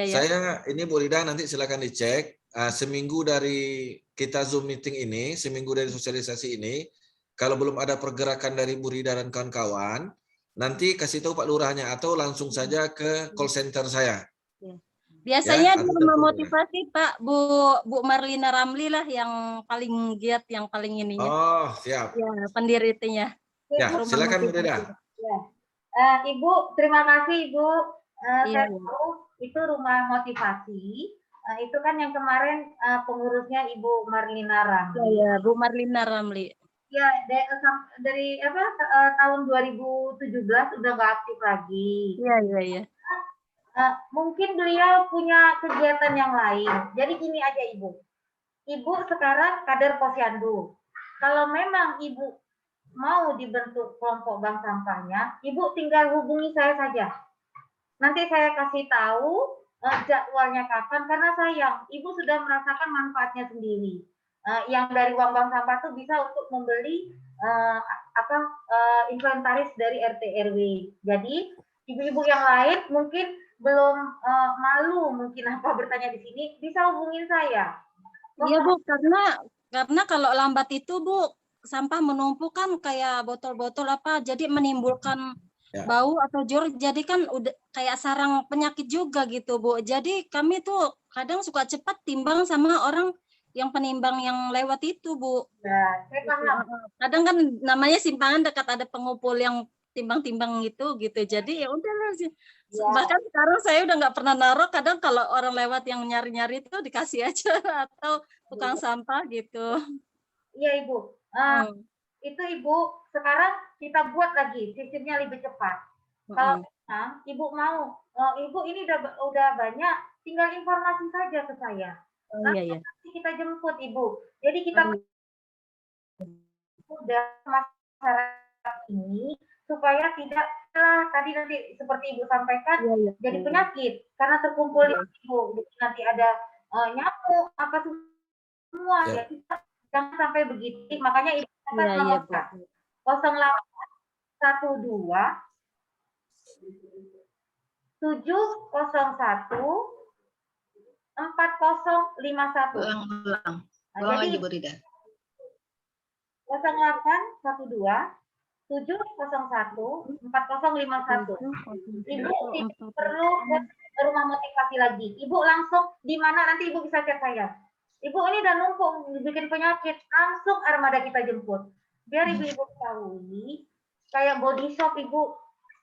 saya ini Bu Rida nanti silakan dicek seminggu dari kita Zoom meeting ini, seminggu dari sosialisasi ini, kalau belum ada pergerakan dari Bu Rida dan kawan-kawan, nanti kasih tahu Pak Lurahnya atau langsung saja ke call center saya. Biasanya di rumah motivasi Pak, Bu Marlina Ramli lah yang paling giat, yang paling ininya. Oh, siap. Ya, pendirinya. Ya, silakan Bu Rida. Ya. Ibu, terima kasih Ibu. Saya tahu itu rumah motivasi. Itu kan yang kemarin pengurusnya Ibu Marlina Ramli. Ya, Bu Marlina Ramli. Ya, dari tahun 2017 udah nggak aktif lagi. Iya. Mungkin beliau punya kegiatan yang lain. Jadi gini aja Ibu. Ibu sekarang kader posyandu. Kalau memang Ibu mau dibentuk kelompok bank sampahnya, Ibu tinggal hubungi saya saja. Nanti saya kasih tahu jadwalnya kapan, karena sayang, Ibu sudah merasakan manfaatnya sendiri. Yang dari uang bank sampah itu bisa untuk membeli inventaris dari RT RW. Jadi ibu-ibu yang lain mungkin belum malu mungkin bertanya di sini, bisa hubungin saya. Iya Bu, karena kalau lambat itu Bu, sampah menumpuk kan kayak botol-botol jadi menimbulkan bau atau jor, jadi kan udah kayak sarang penyakit juga gitu Bu. Jadi kami tuh kadang suka cepat timbang sama orang yang penimbang yang lewat itu, Bu. Ya, saya paham. Kadang kan namanya simpangan dekat ada pengumpul yang timbang-timbang gitu. Jadi ya udah sih. Ya. Bahkan sekarang saya udah nggak pernah naruh. Kadang kalau orang lewat yang nyari-nyari itu dikasih aja atau tukang sampah gitu. Iya, Ibu. Itu Ibu, sekarang kita buat lagi sistemnya lebih cepat. Kalau Ibu mau, Ibu ini udah banyak, tinggal informasi saja ke saya. Iya. Nanti kita jemput Ibu. Jadi kita udah masyarakat ini supaya tidak tadi nanti seperti Ibu sampaikan jadi penyakit karena terkumpul di Ibu. Jadi nanti ada nyamuk apa semua ya kita jangan sampai begitu. Makanya Ibu akan nomor 0812 701 4051. Ulang. Jadi Ibu Rida. 0812 701 4051. Ibu perlu rumah motivasi lagi. Ibu langsung di mana nanti Ibu bisa chat saya. Ibu ini udah numpuk bikin penyakit, langsung armada kita jemput. Biar Ibu ketahui, kayak body shop Ibu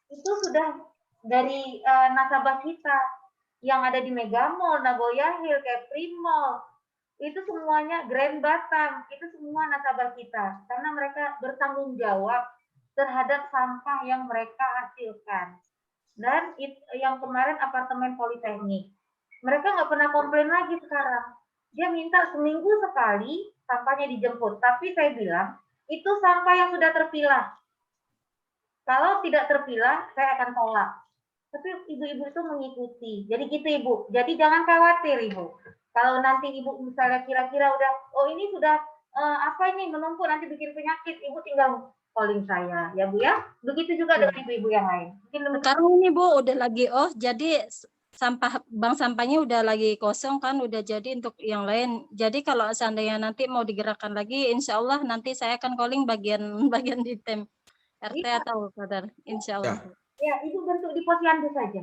itu sudah dari nasabah kita yang ada di Mega Mall, Nagoya Hill, Capri Mall, itu semuanya Grand Batam, itu semua nasabah kita karena mereka bertanggung jawab terhadap sampah yang mereka hasilkan. Dan yang kemarin apartemen Politeknik, mereka nggak pernah komplain lagi sekarang. Dia minta seminggu sekali sampahnya dijemput, tapi saya bilang itu sampah yang sudah terpilah. Kalau tidak terpilah, saya akan tolak. Tapi ibu-ibu itu mengikuti. Jadi gitu Ibu. Jadi jangan khawatir Ibu. Kalau nanti Ibu misalnya kira-kira udah, oh ini sudah apa ini menumpuk nanti bikin penyakit, Ibu tinggal calling saya, ya Bu ya. Begitu juga dengan ibu-ibu yang lain. Sekarang ini Bu udah lagi jadi bank sampahnya udah lagi kosong kan, udah jadi untuk yang lain. Jadi kalau seandainya nanti mau digerakkan lagi, insya Allah nanti saya akan calling bagian di tim RT atau kadar, insya Allah. Ya, Ibu bentuk di posyandu saja.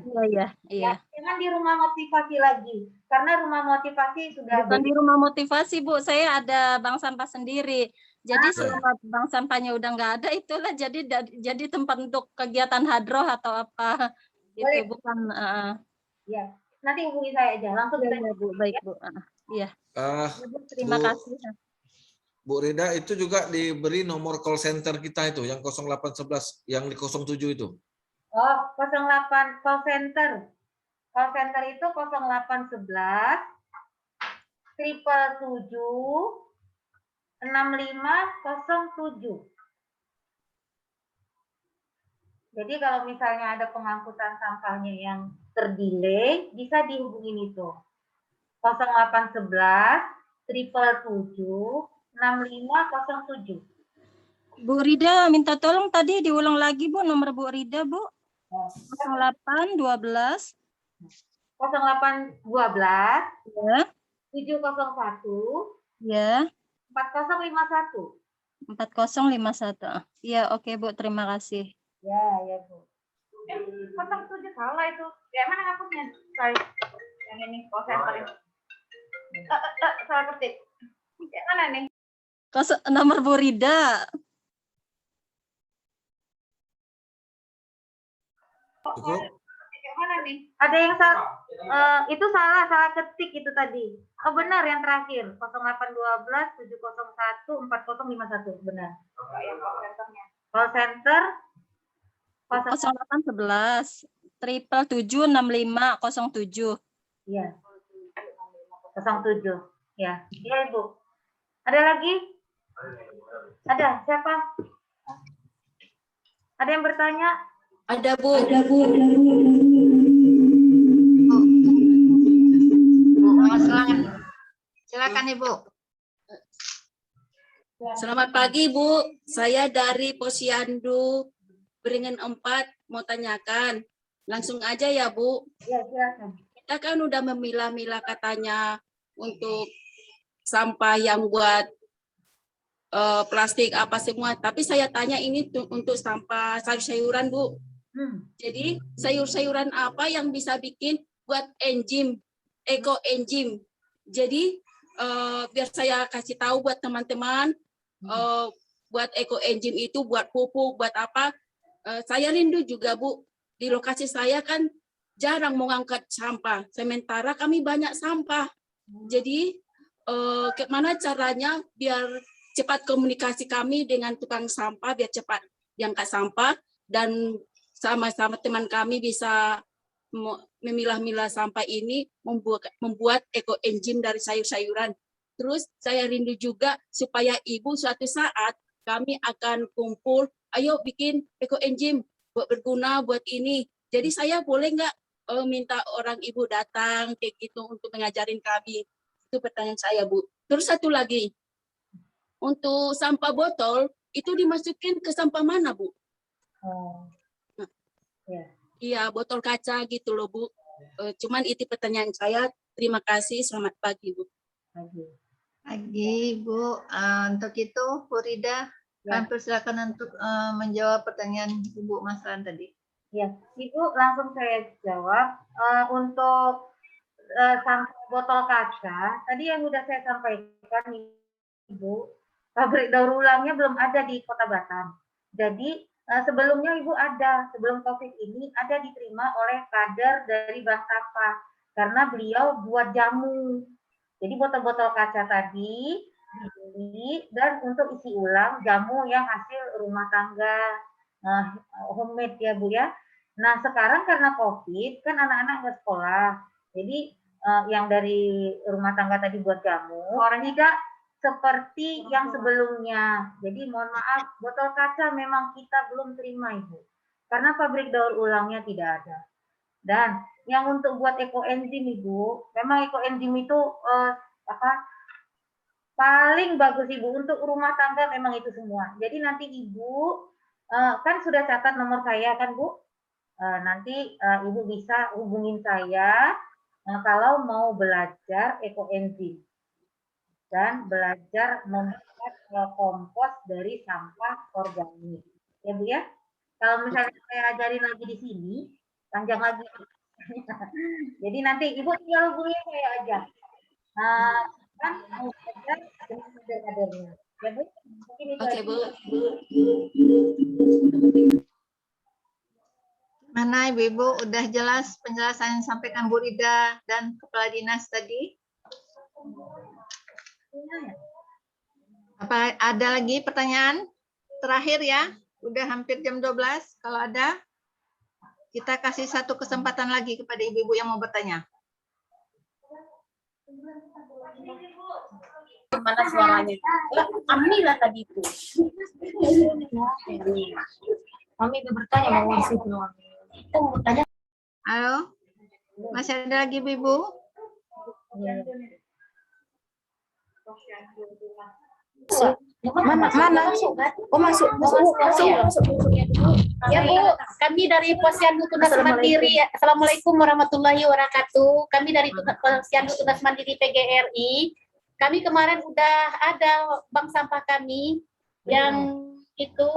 Iya. Jangan di rumah motivasi lagi, karena rumah motivasi sudah. Bukan di rumah motivasi Bu, saya ada bank sampah sendiri. Jadi selama bank sampahnya udah nggak ada, itulah jadi tempat untuk kegiatan hadroh atau apa. Itu bukan. Ya, nanti hubungi saya aja langsung. Ya, Bu, baik Bu. Iya. Terima kasih. Bu Rida, itu juga diberi nomor call center kita itu yang 0811, yang di 07 itu. Oh, 08 call center. Call center itu 0811 777 6507. Jadi kalau misalnya ada pengangkutan sampahnya yang terdelay, bisa dihubungin itu. 0811 777 6507. Bu Rida minta tolong tadi diulang lagi Bu nomor Bu Rida Bu. 0812 ya. 701 ya. 4051. 4051. Iya, oke Bu, terima kasih. Ya Bu. 07 salah itu. Ya mana ngapusnya? Sorry. Yang ini call center ini. Salah ketik. Yang mana nih? Nomor Bu Rida. Yang mana nih? Ada yang salah. Itu salah ketik itu tadi. Oh benar yang terakhir 0812 701 4051 benar. Yang call centernya. Call center 0811 777 6507. Iya. 07. Ya. Iya Ibu. Ada lagi? Ada. Siapa? Ada yang bertanya? Ada Bu. Silakan Ibu. Selamat pagi Bu. Saya dari Posyandu Beringin 4 mau tanyakan. Langsung aja ya Bu. Ya silakan. Kita kan udah memilah-milah katanya untuk sampah yang buat plastik apa semua. Tapi saya tanya ini untuk sampah sayur-sayuran Bu. Jadi sayur-sayuran apa yang bisa bikin buat enzim, eco enzim. Jadi biar saya kasih tahu buat teman-teman, buat eco engine itu, buat pupuk, buat apa. Saya rindu juga, Bu. Di lokasi saya kan jarang mengangkat sampah, sementara kami banyak sampah. Jadi gimana caranya biar cepat komunikasi kami dengan tukang sampah, biar cepat diangkat sampah, dan sama-sama teman kami bisa memilah-milah sampah ini, membuat eco engine dari sayur-sayuran. Terus saya rindu juga supaya Ibu suatu saat kami akan kumpul, ayo bikin eco engine buat berguna buat ini. Jadi saya boleh nggak minta orang Ibu datang kayak gitu untuk mengajarin kami? Itu pertanyaan saya, Bu. Terus satu lagi, untuk sampah botol itu dimasukin ke sampah mana, Bu? Iya, botol kaca gitu loh, Bu. Cuman itu pertanyaan saya. Terima kasih. Selamat pagi, Bu. Pagi, Bu. Untuk itu, Bu Rida, kami persilakan untuk menjawab pertanyaan Ibu Mas Ran tadi. Ya, Ibu langsung saya jawab. Untuk sampah botol kaca, tadi yang sudah saya sampaikan, Ibu, pabrik daur ulangnya belum ada di Kota Batam. Jadi sebelumnya Ibu ada, sebelum COVID ini ada diterima oleh kader dari Bank Sampah karena beliau buat jamu. Jadi botol-botol kaca tadi dibeli dan untuk isi ulang jamu yang hasil rumah tangga, homemade ya Bu ya. Nah sekarang karena COVID kan anak-anak nggak sekolah, jadi yang dari rumah tangga tadi buat jamu tidak seperti yang sebelumnya. Jadi mohon maaf, botol kaca memang kita belum terima Ibu, karena pabrik daur ulangnya tidak ada. Dan yang untuk buat eco enzim Ibu, memang eco enzim itu paling bagus Ibu untuk rumah tangga, memang itu semua. Jadi nanti Ibu kan sudah catat nomor saya kan Bu, nanti Ibu bisa hubungin saya kalau mau belajar eco enzim dan belajar membuat kompos dari sampah organik. Ya Bu ya. Kalau misalnya saya ajarin lagi di sini, panjang lagi. Jadi nanti Ibu tinggal hubungi saya aja. Kan mau belajar dengan kader-kadernya. Ya Bu? Mungkin itu aja. Bu. Mana Ibu-Ibu udah jelas penjelasan yang disampaikan Bu Rida dan Kepala Dinas tadi? Apa ada lagi pertanyaan terakhir ya? Udah hampir jam 12. Kalau ada, kita kasih satu kesempatan lagi kepada ibu-ibu yang mau bertanya. Mana suaranya? Amnilah tadi itu. Kami bertanya mau masih belum. Kita mau bertanya. Halo, masih ada lagi ibu-ibu? Mana? Oh masuk. Ya Bu, kami dari Posyandu Tunas Mandiri. Assalamualaikum warahmatullahi wabarakatuh. Kami dari Posyandu Tunas Mandiri PGRI. Kami kemarin udah ada bank sampah kami yang itu,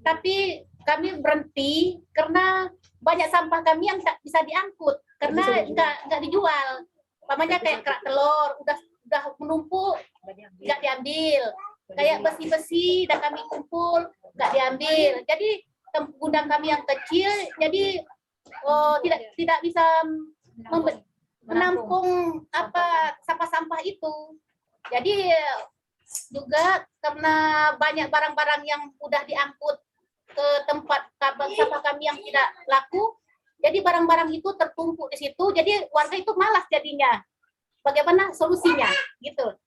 tapi kami berhenti karena banyak sampah kami yang tak bisa diangkut karena nggak dijual. Umpamanya kayak kerak telur udah menumpuk nggak diambil, kayak besi-besi dan kami kumpul nggak diambil. Jadi gudang kami yang kecil jadi tidak bisa menampung apa sampah-sampah itu. Jadi juga karena banyak barang-barang yang udah diangkut ke tempat sampah kami yang tidak laku, jadi barang-barang itu tertumpuk di situ. Jadi warga itu malas jadinya. Bagaimana solusinya gitu?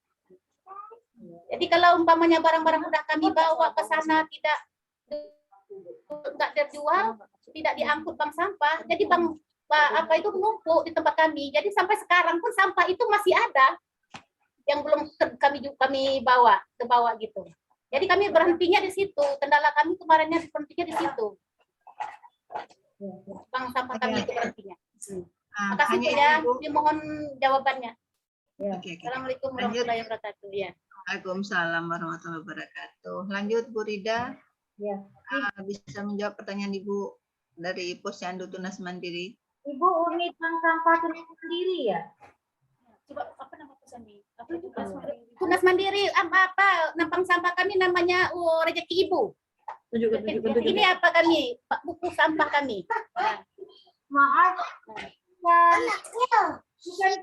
Jadi kalau umpamanya barang-barang udah kami bawa ke sana tidak terjual, tidak diangkut bank sampah, jadi bank apa itu menumpuk di tempat kami. Jadi sampai sekarang pun sampah itu masih ada yang belum kami bawa ke bawah gitu. Jadi kami berhentinya di situ. Kendala kami kemarinnya berhentinya di situ. Bank sampah kami itu berhentinya. Makasih Bu ya. Mohon jawabannya. Assalamualaikum warahmatullahi wabarakatuh. Ya. Waalaikumsalam warahmatullahi wabarakatuh. Lanjut Bu Rida. Ya. Bisa menjawab pertanyaan Ibu dari Posyandu Tunas Mandiri. Ibu unit bank sampah Tunas Mandiri ya? Coba apa nama pesannya? Apa itu Tunas Mandiri apa nampang sampah kami namanya Rezeki Ibu. Ini apa kami? Buku sampah kami. Maaf, bukan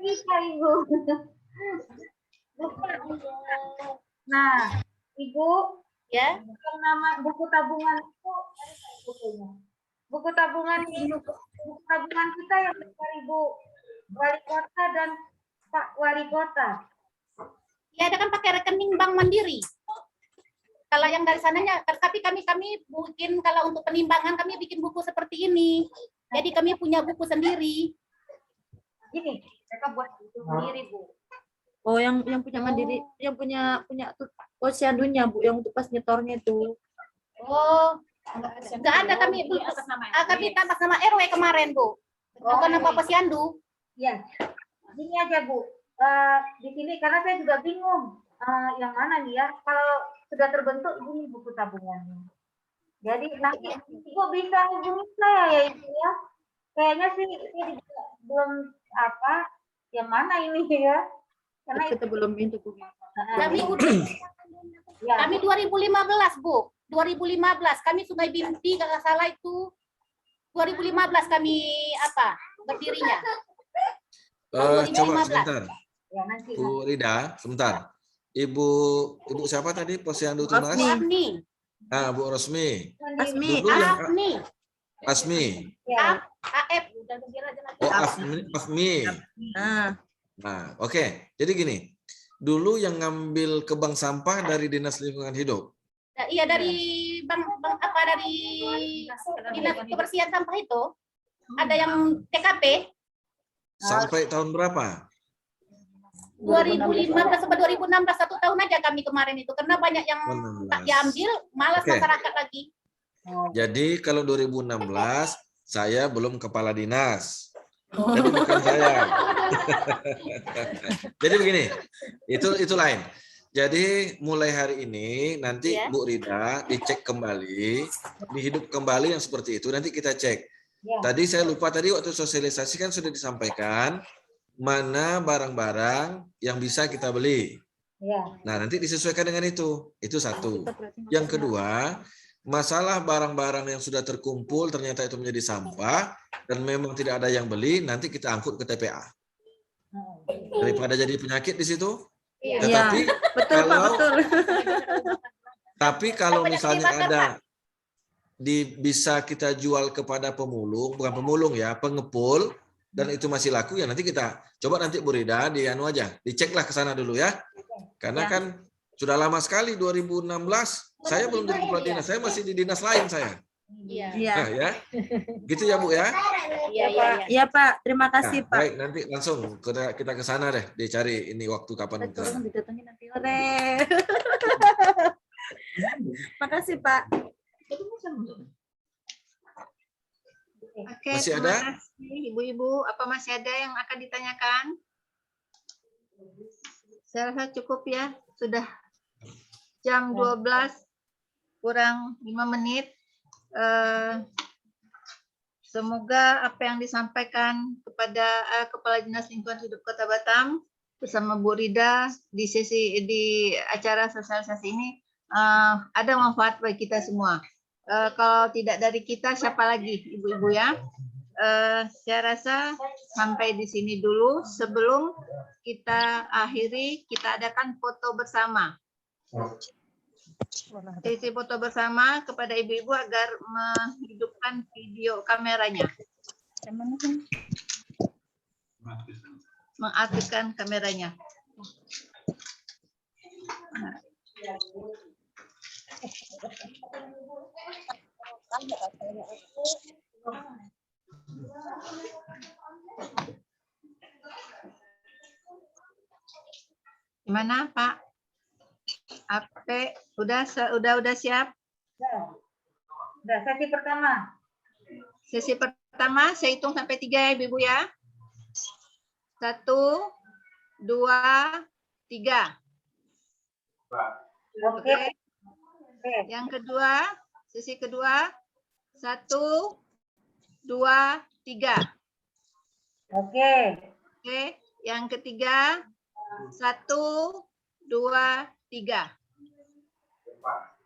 kita Ibu. Nah, Ibu, Ya. yang nama buku tabungan itu bukunya. Buku tabungan kita yang besar Ibu Wali Kota dan Pak Wali Kota. Ya, ada kan pakai rekening Bank Mandiri. Kalau yang dari sananya, tapi kami bikin kalau untuk penimbangan kami bikin buku seperti ini. Jadi kami punya buku sendiri. Ini mereka buat buku sendiri Bu. Oh, yang punya Mandiri, yang punya tuh posyandunya Bu, yang untuk pas nyetornya itu. Oh, nggak ada kami Bu. Kami tambah nama RW kemarin Bu. Bukan nama posyandu. Ya, ini aja Bu. Di sini karena saya juga bingung yang mana nih ya. Kalau sudah terbentuk ini buku tabungannya. Jadi nanti Ibu bisa hubungi saya ya Ibu ya. Kayaknya sih ini belum apa yang mana ini ya. Karena Kita belum itu Bu. Kami udah kami 2015 Bu. 2015 kami Sungai Binti kalau nggak salah itu 2015 kami berdirinya. Coba sebentar. Ya, nanti. Bu Rida, sebentar. Ibu siapa tadi posyandu tunas? Asmi. Ah, Bu Rosmi. Asmi. Dulu yang Asmi. Asmi. Ya. AF. Oh, Afmi. Nah, oke. Jadi gini. Dulu yang ngambil ke bank sampah dari Dinas Lingkungan Hidup. Iya dari dari Dinas Kebersihan Sampah itu. Ada yang TKP. Sampai tahun berapa? 2015 sampai 2016 1 tahun aja kami kemarin itu karena banyak yang tak diambil, malas Oke. masyarakat lagi. Jadi kalau 2016 saya belum kepala dinas. Jadi bukan saya. Jadi begini, itu lain. Jadi mulai hari ini nanti Ya. Bu Rida dicek kembali, dihidup kembali yang seperti itu. Nanti kita cek. Tadi saya lupa tadi waktu sosialisasi kan sudah disampaikan mana barang-barang yang bisa kita beli. Ya. Nah, nanti disesuaikan dengan itu. Itu satu. Yang kedua, masalah barang-barang yang sudah terkumpul ternyata itu menjadi sampah dan memang tidak ada yang beli, nanti kita angkut ke TPA. Daripada jadi penyakit di situ. Tetapi Betul Pak, betul. Tapi kalau Banyak misalnya dibakar, ada bisa kita jual kepada pemulung, bukan pemulung ya, pengepul, dan itu masih laku ya nanti kita coba nanti Bu Rida di anu aja, diceklah ke sana dulu ya. Karena kan sudah lama sekali 2016 saya belum jadi kepala dinas, saya masih di dinas lain saya. Iya. Iya. Nah, ya. Gitu ya Bu ya. Iya, iya, iya. Iya Pak, terima Nah, kasih Pak. baik, nanti langsung kita ke sana deh, dicari ini waktu kapan kita. Tolong didatangin nanti. Ore. Makasih Pak. Oke, Masih terima ada? kasih Ibu-ibu. Apa masih ada yang akan ditanyakan? Saya rasa cukup ya. Sudah jam 12 kurang 5 menit. Semoga apa yang disampaikan kepada Kepala Dinas Lingkungan Hidup Kota Batam bersama Bu Rida di acara sosialisasi ini ada manfaat bagi kita semua. Kalau tidak dari kita, siapa lagi, Ibu-ibu ya? Saya rasa sampai di sini dulu. Sebelum kita akhiri, kita adakan foto bersama. Sesi foto bersama kepada ibu-ibu agar menghidupkan video kameranya. Mengaktifkan kameranya. Gimana Pak? Udah siap? Udah sesi pertama. Sesi pertama saya hitung sampai 3 ya Ibu ya. 1, 2, 3. Oke. Yang kedua, sesi kedua, 1, 2, 3. Oke. Oke. Yang ketiga, 1, 2, 3.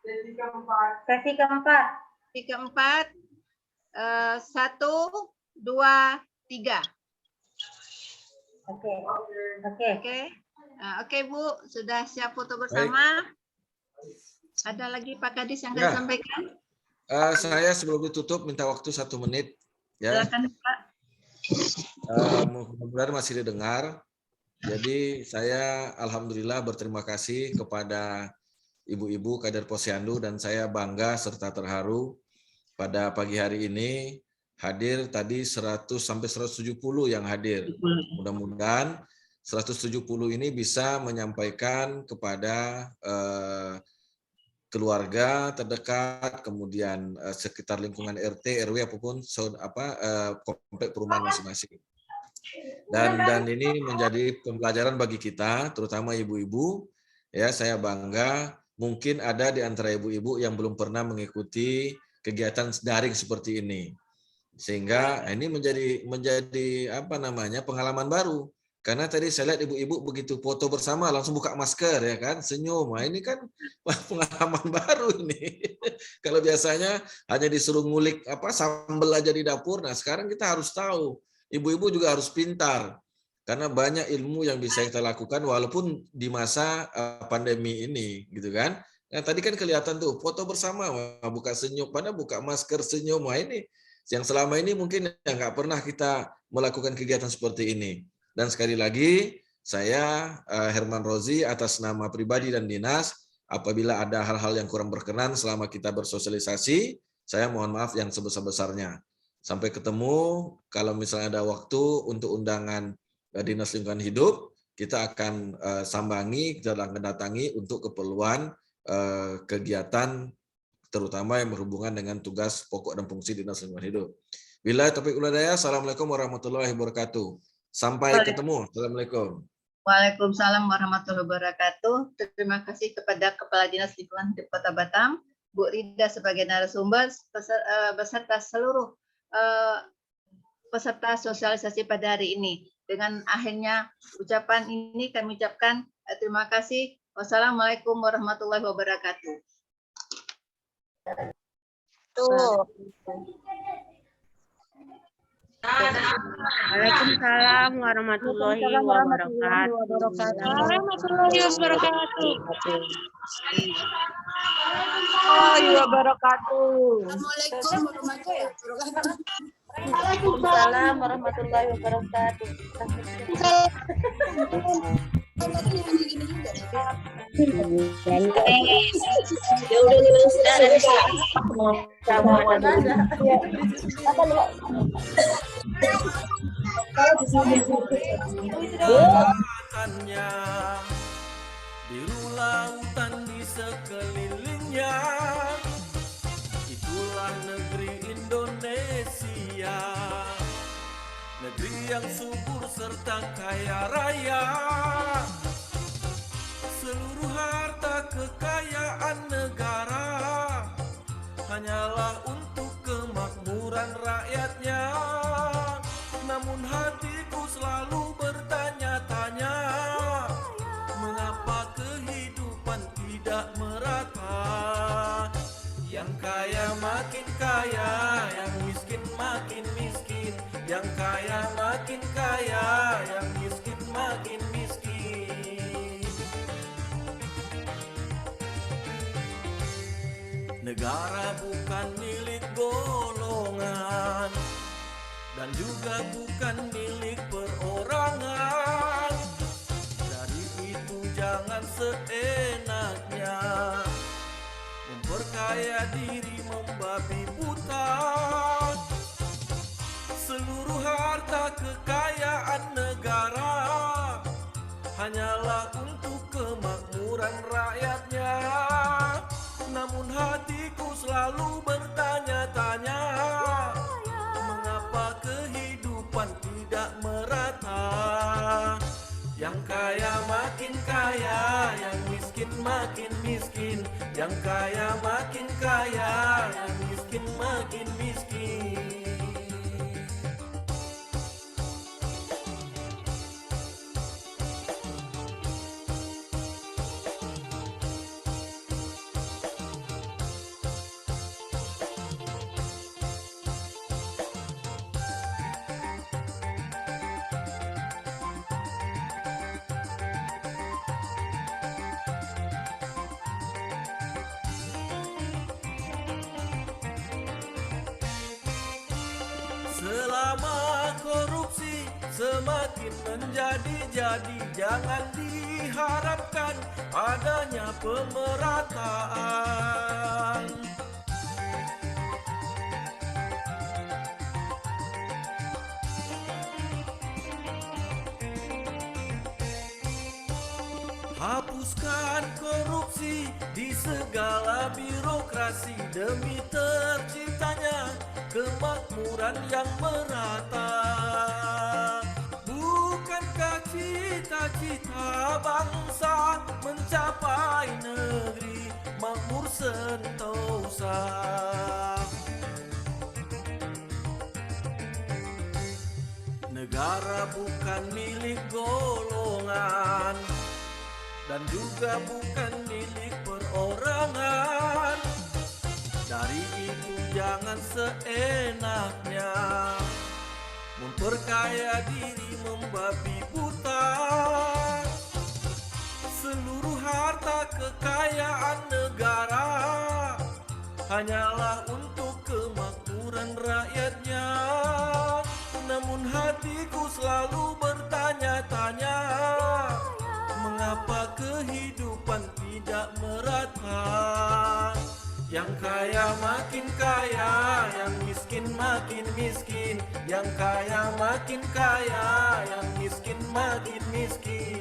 Sesi keempat. Sesi keempat, 1, 2, 3. Oke. Oke, Bu, sudah siap foto bersama? Ada lagi Pak Kadis yang akan sampaikan? Saya sebelum ditutup minta waktu 1 menit. Ya. Silakan, Pak. Mudah-mudahan masih didengar. Jadi saya alhamdulillah berterima kasih kepada ibu-ibu kader Posyandu dan saya bangga serta terharu pada pagi hari ini hadir tadi 100 sampai 170 yang hadir. Mudah-mudahan 170 ini bisa menyampaikan kepada keluarga terdekat, kemudian sekitar lingkungan RT, RW apapun komplek perumahan masing-masing. Dan ini menjadi pembelajaran bagi kita, terutama ibu-ibu. Ya, saya bangga. Mungkin ada di antara ibu-ibu yang belum pernah mengikuti kegiatan daring seperti ini, sehingga ini menjadi pengalaman baru. Karena tadi saya lihat ibu-ibu begitu foto bersama langsung buka masker ya kan, senyum. Nah, ini kan pengalaman baru ini. Kalau biasanya hanya disuruh ngulik sambal aja di dapur. Nah, sekarang kita harus tahu. Ibu-ibu juga harus pintar. Karena banyak ilmu yang bisa kita lakukan walaupun di masa pandemi ini, gitu kan. Nah, tadi kan kelihatan tuh foto bersama, buka senyum, pada buka masker senyum. Wah, ini yang selama ini mungkin nggak pernah kita melakukan kegiatan seperti ini. Dan sekali lagi, saya Herman Rozi atas nama pribadi dan dinas, apabila ada hal-hal yang kurang berkenan selama kita bersosialisasi, saya mohon maaf yang sebesar-besarnya. Sampai ketemu, kalau misalnya ada waktu untuk undangan Dinas Lingkungan Hidup, kita akan sambangi, kita akan datangi untuk keperluan kegiatan, terutama yang berhubungan dengan tugas pokok dan fungsi Dinas Lingkungan Hidup. Bila taufiq wal hidayah, assalamualaikum warahmatullahi wabarakatuh. Sampai ketemu. Assalamualaikum. Waalaikumsalam warahmatullahi wabarakatuh. Terima kasih kepada Kepala Dinas Lingkungan Hidup Kota Batam, Bu Rida sebagai narasumber, beserta seluruh peserta sosialisasi pada hari ini. Dengan akhirnya ucapan ini kami ucapkan terima kasih. Wassalamualaikum warahmatullahi wabarakatuh. Waalaikumsalam warahmatullahi wabarakatuh. Warahmatullahi wabarakatuh. Waalaikumsalam warahmatullahi wabarakatuh. Ya udah biru lautan di sekelilingnya, itulah negeri Indonesia, negeri yang subur serta kaya raya. Seluruh harta kekayaan negara hanyalah untuk kemakmuran rakyatnya. Namun hatiku selalu bertanya-tanya, mengapa kehidupan tidak merata? Yang kaya makin kaya, yang miskin makin miskin. Yang kaya makin kaya, yang miskin makin miskin. Negara bukan milik golongan dan juga bukan milik perorangan. Dari itu jangan seenaknya memperkaya diri membabi buta. Seluruh harta kekayaan negara hanyalah untuk kemakmuran rakyatnya. Namun hatiku selalu bertanya-tanya, mengapa kehidupan tidak merata? Yang kaya makin kaya, yang miskin makin miskin. Yang kaya makin kaya, yang miskin makin miskin. Selama korupsi semakin menjadi-jadi, jangan diharapkan adanya pemerataan. Hapuskan korupsi di segala birokrasi demi terciptanya kemakmuran yang merata. Bukankah cita-cita bangsa mencapai negeri makmur sentosa? Negara bukan milik golongan dan juga bukan milik perorangan. Dari itu jangan seenaknya memperkaya diri membabi buta. Seluruh harta kekayaan negara hanyalah untuk kemakmuran rakyatnya. Namun hatiku selalu bertanya-tanya, mengapa kehidupan tidak merata? Yang kaya makin kaya, yang miskin makin miskin. Yang kaya makin kaya, yang miskin makin miskin.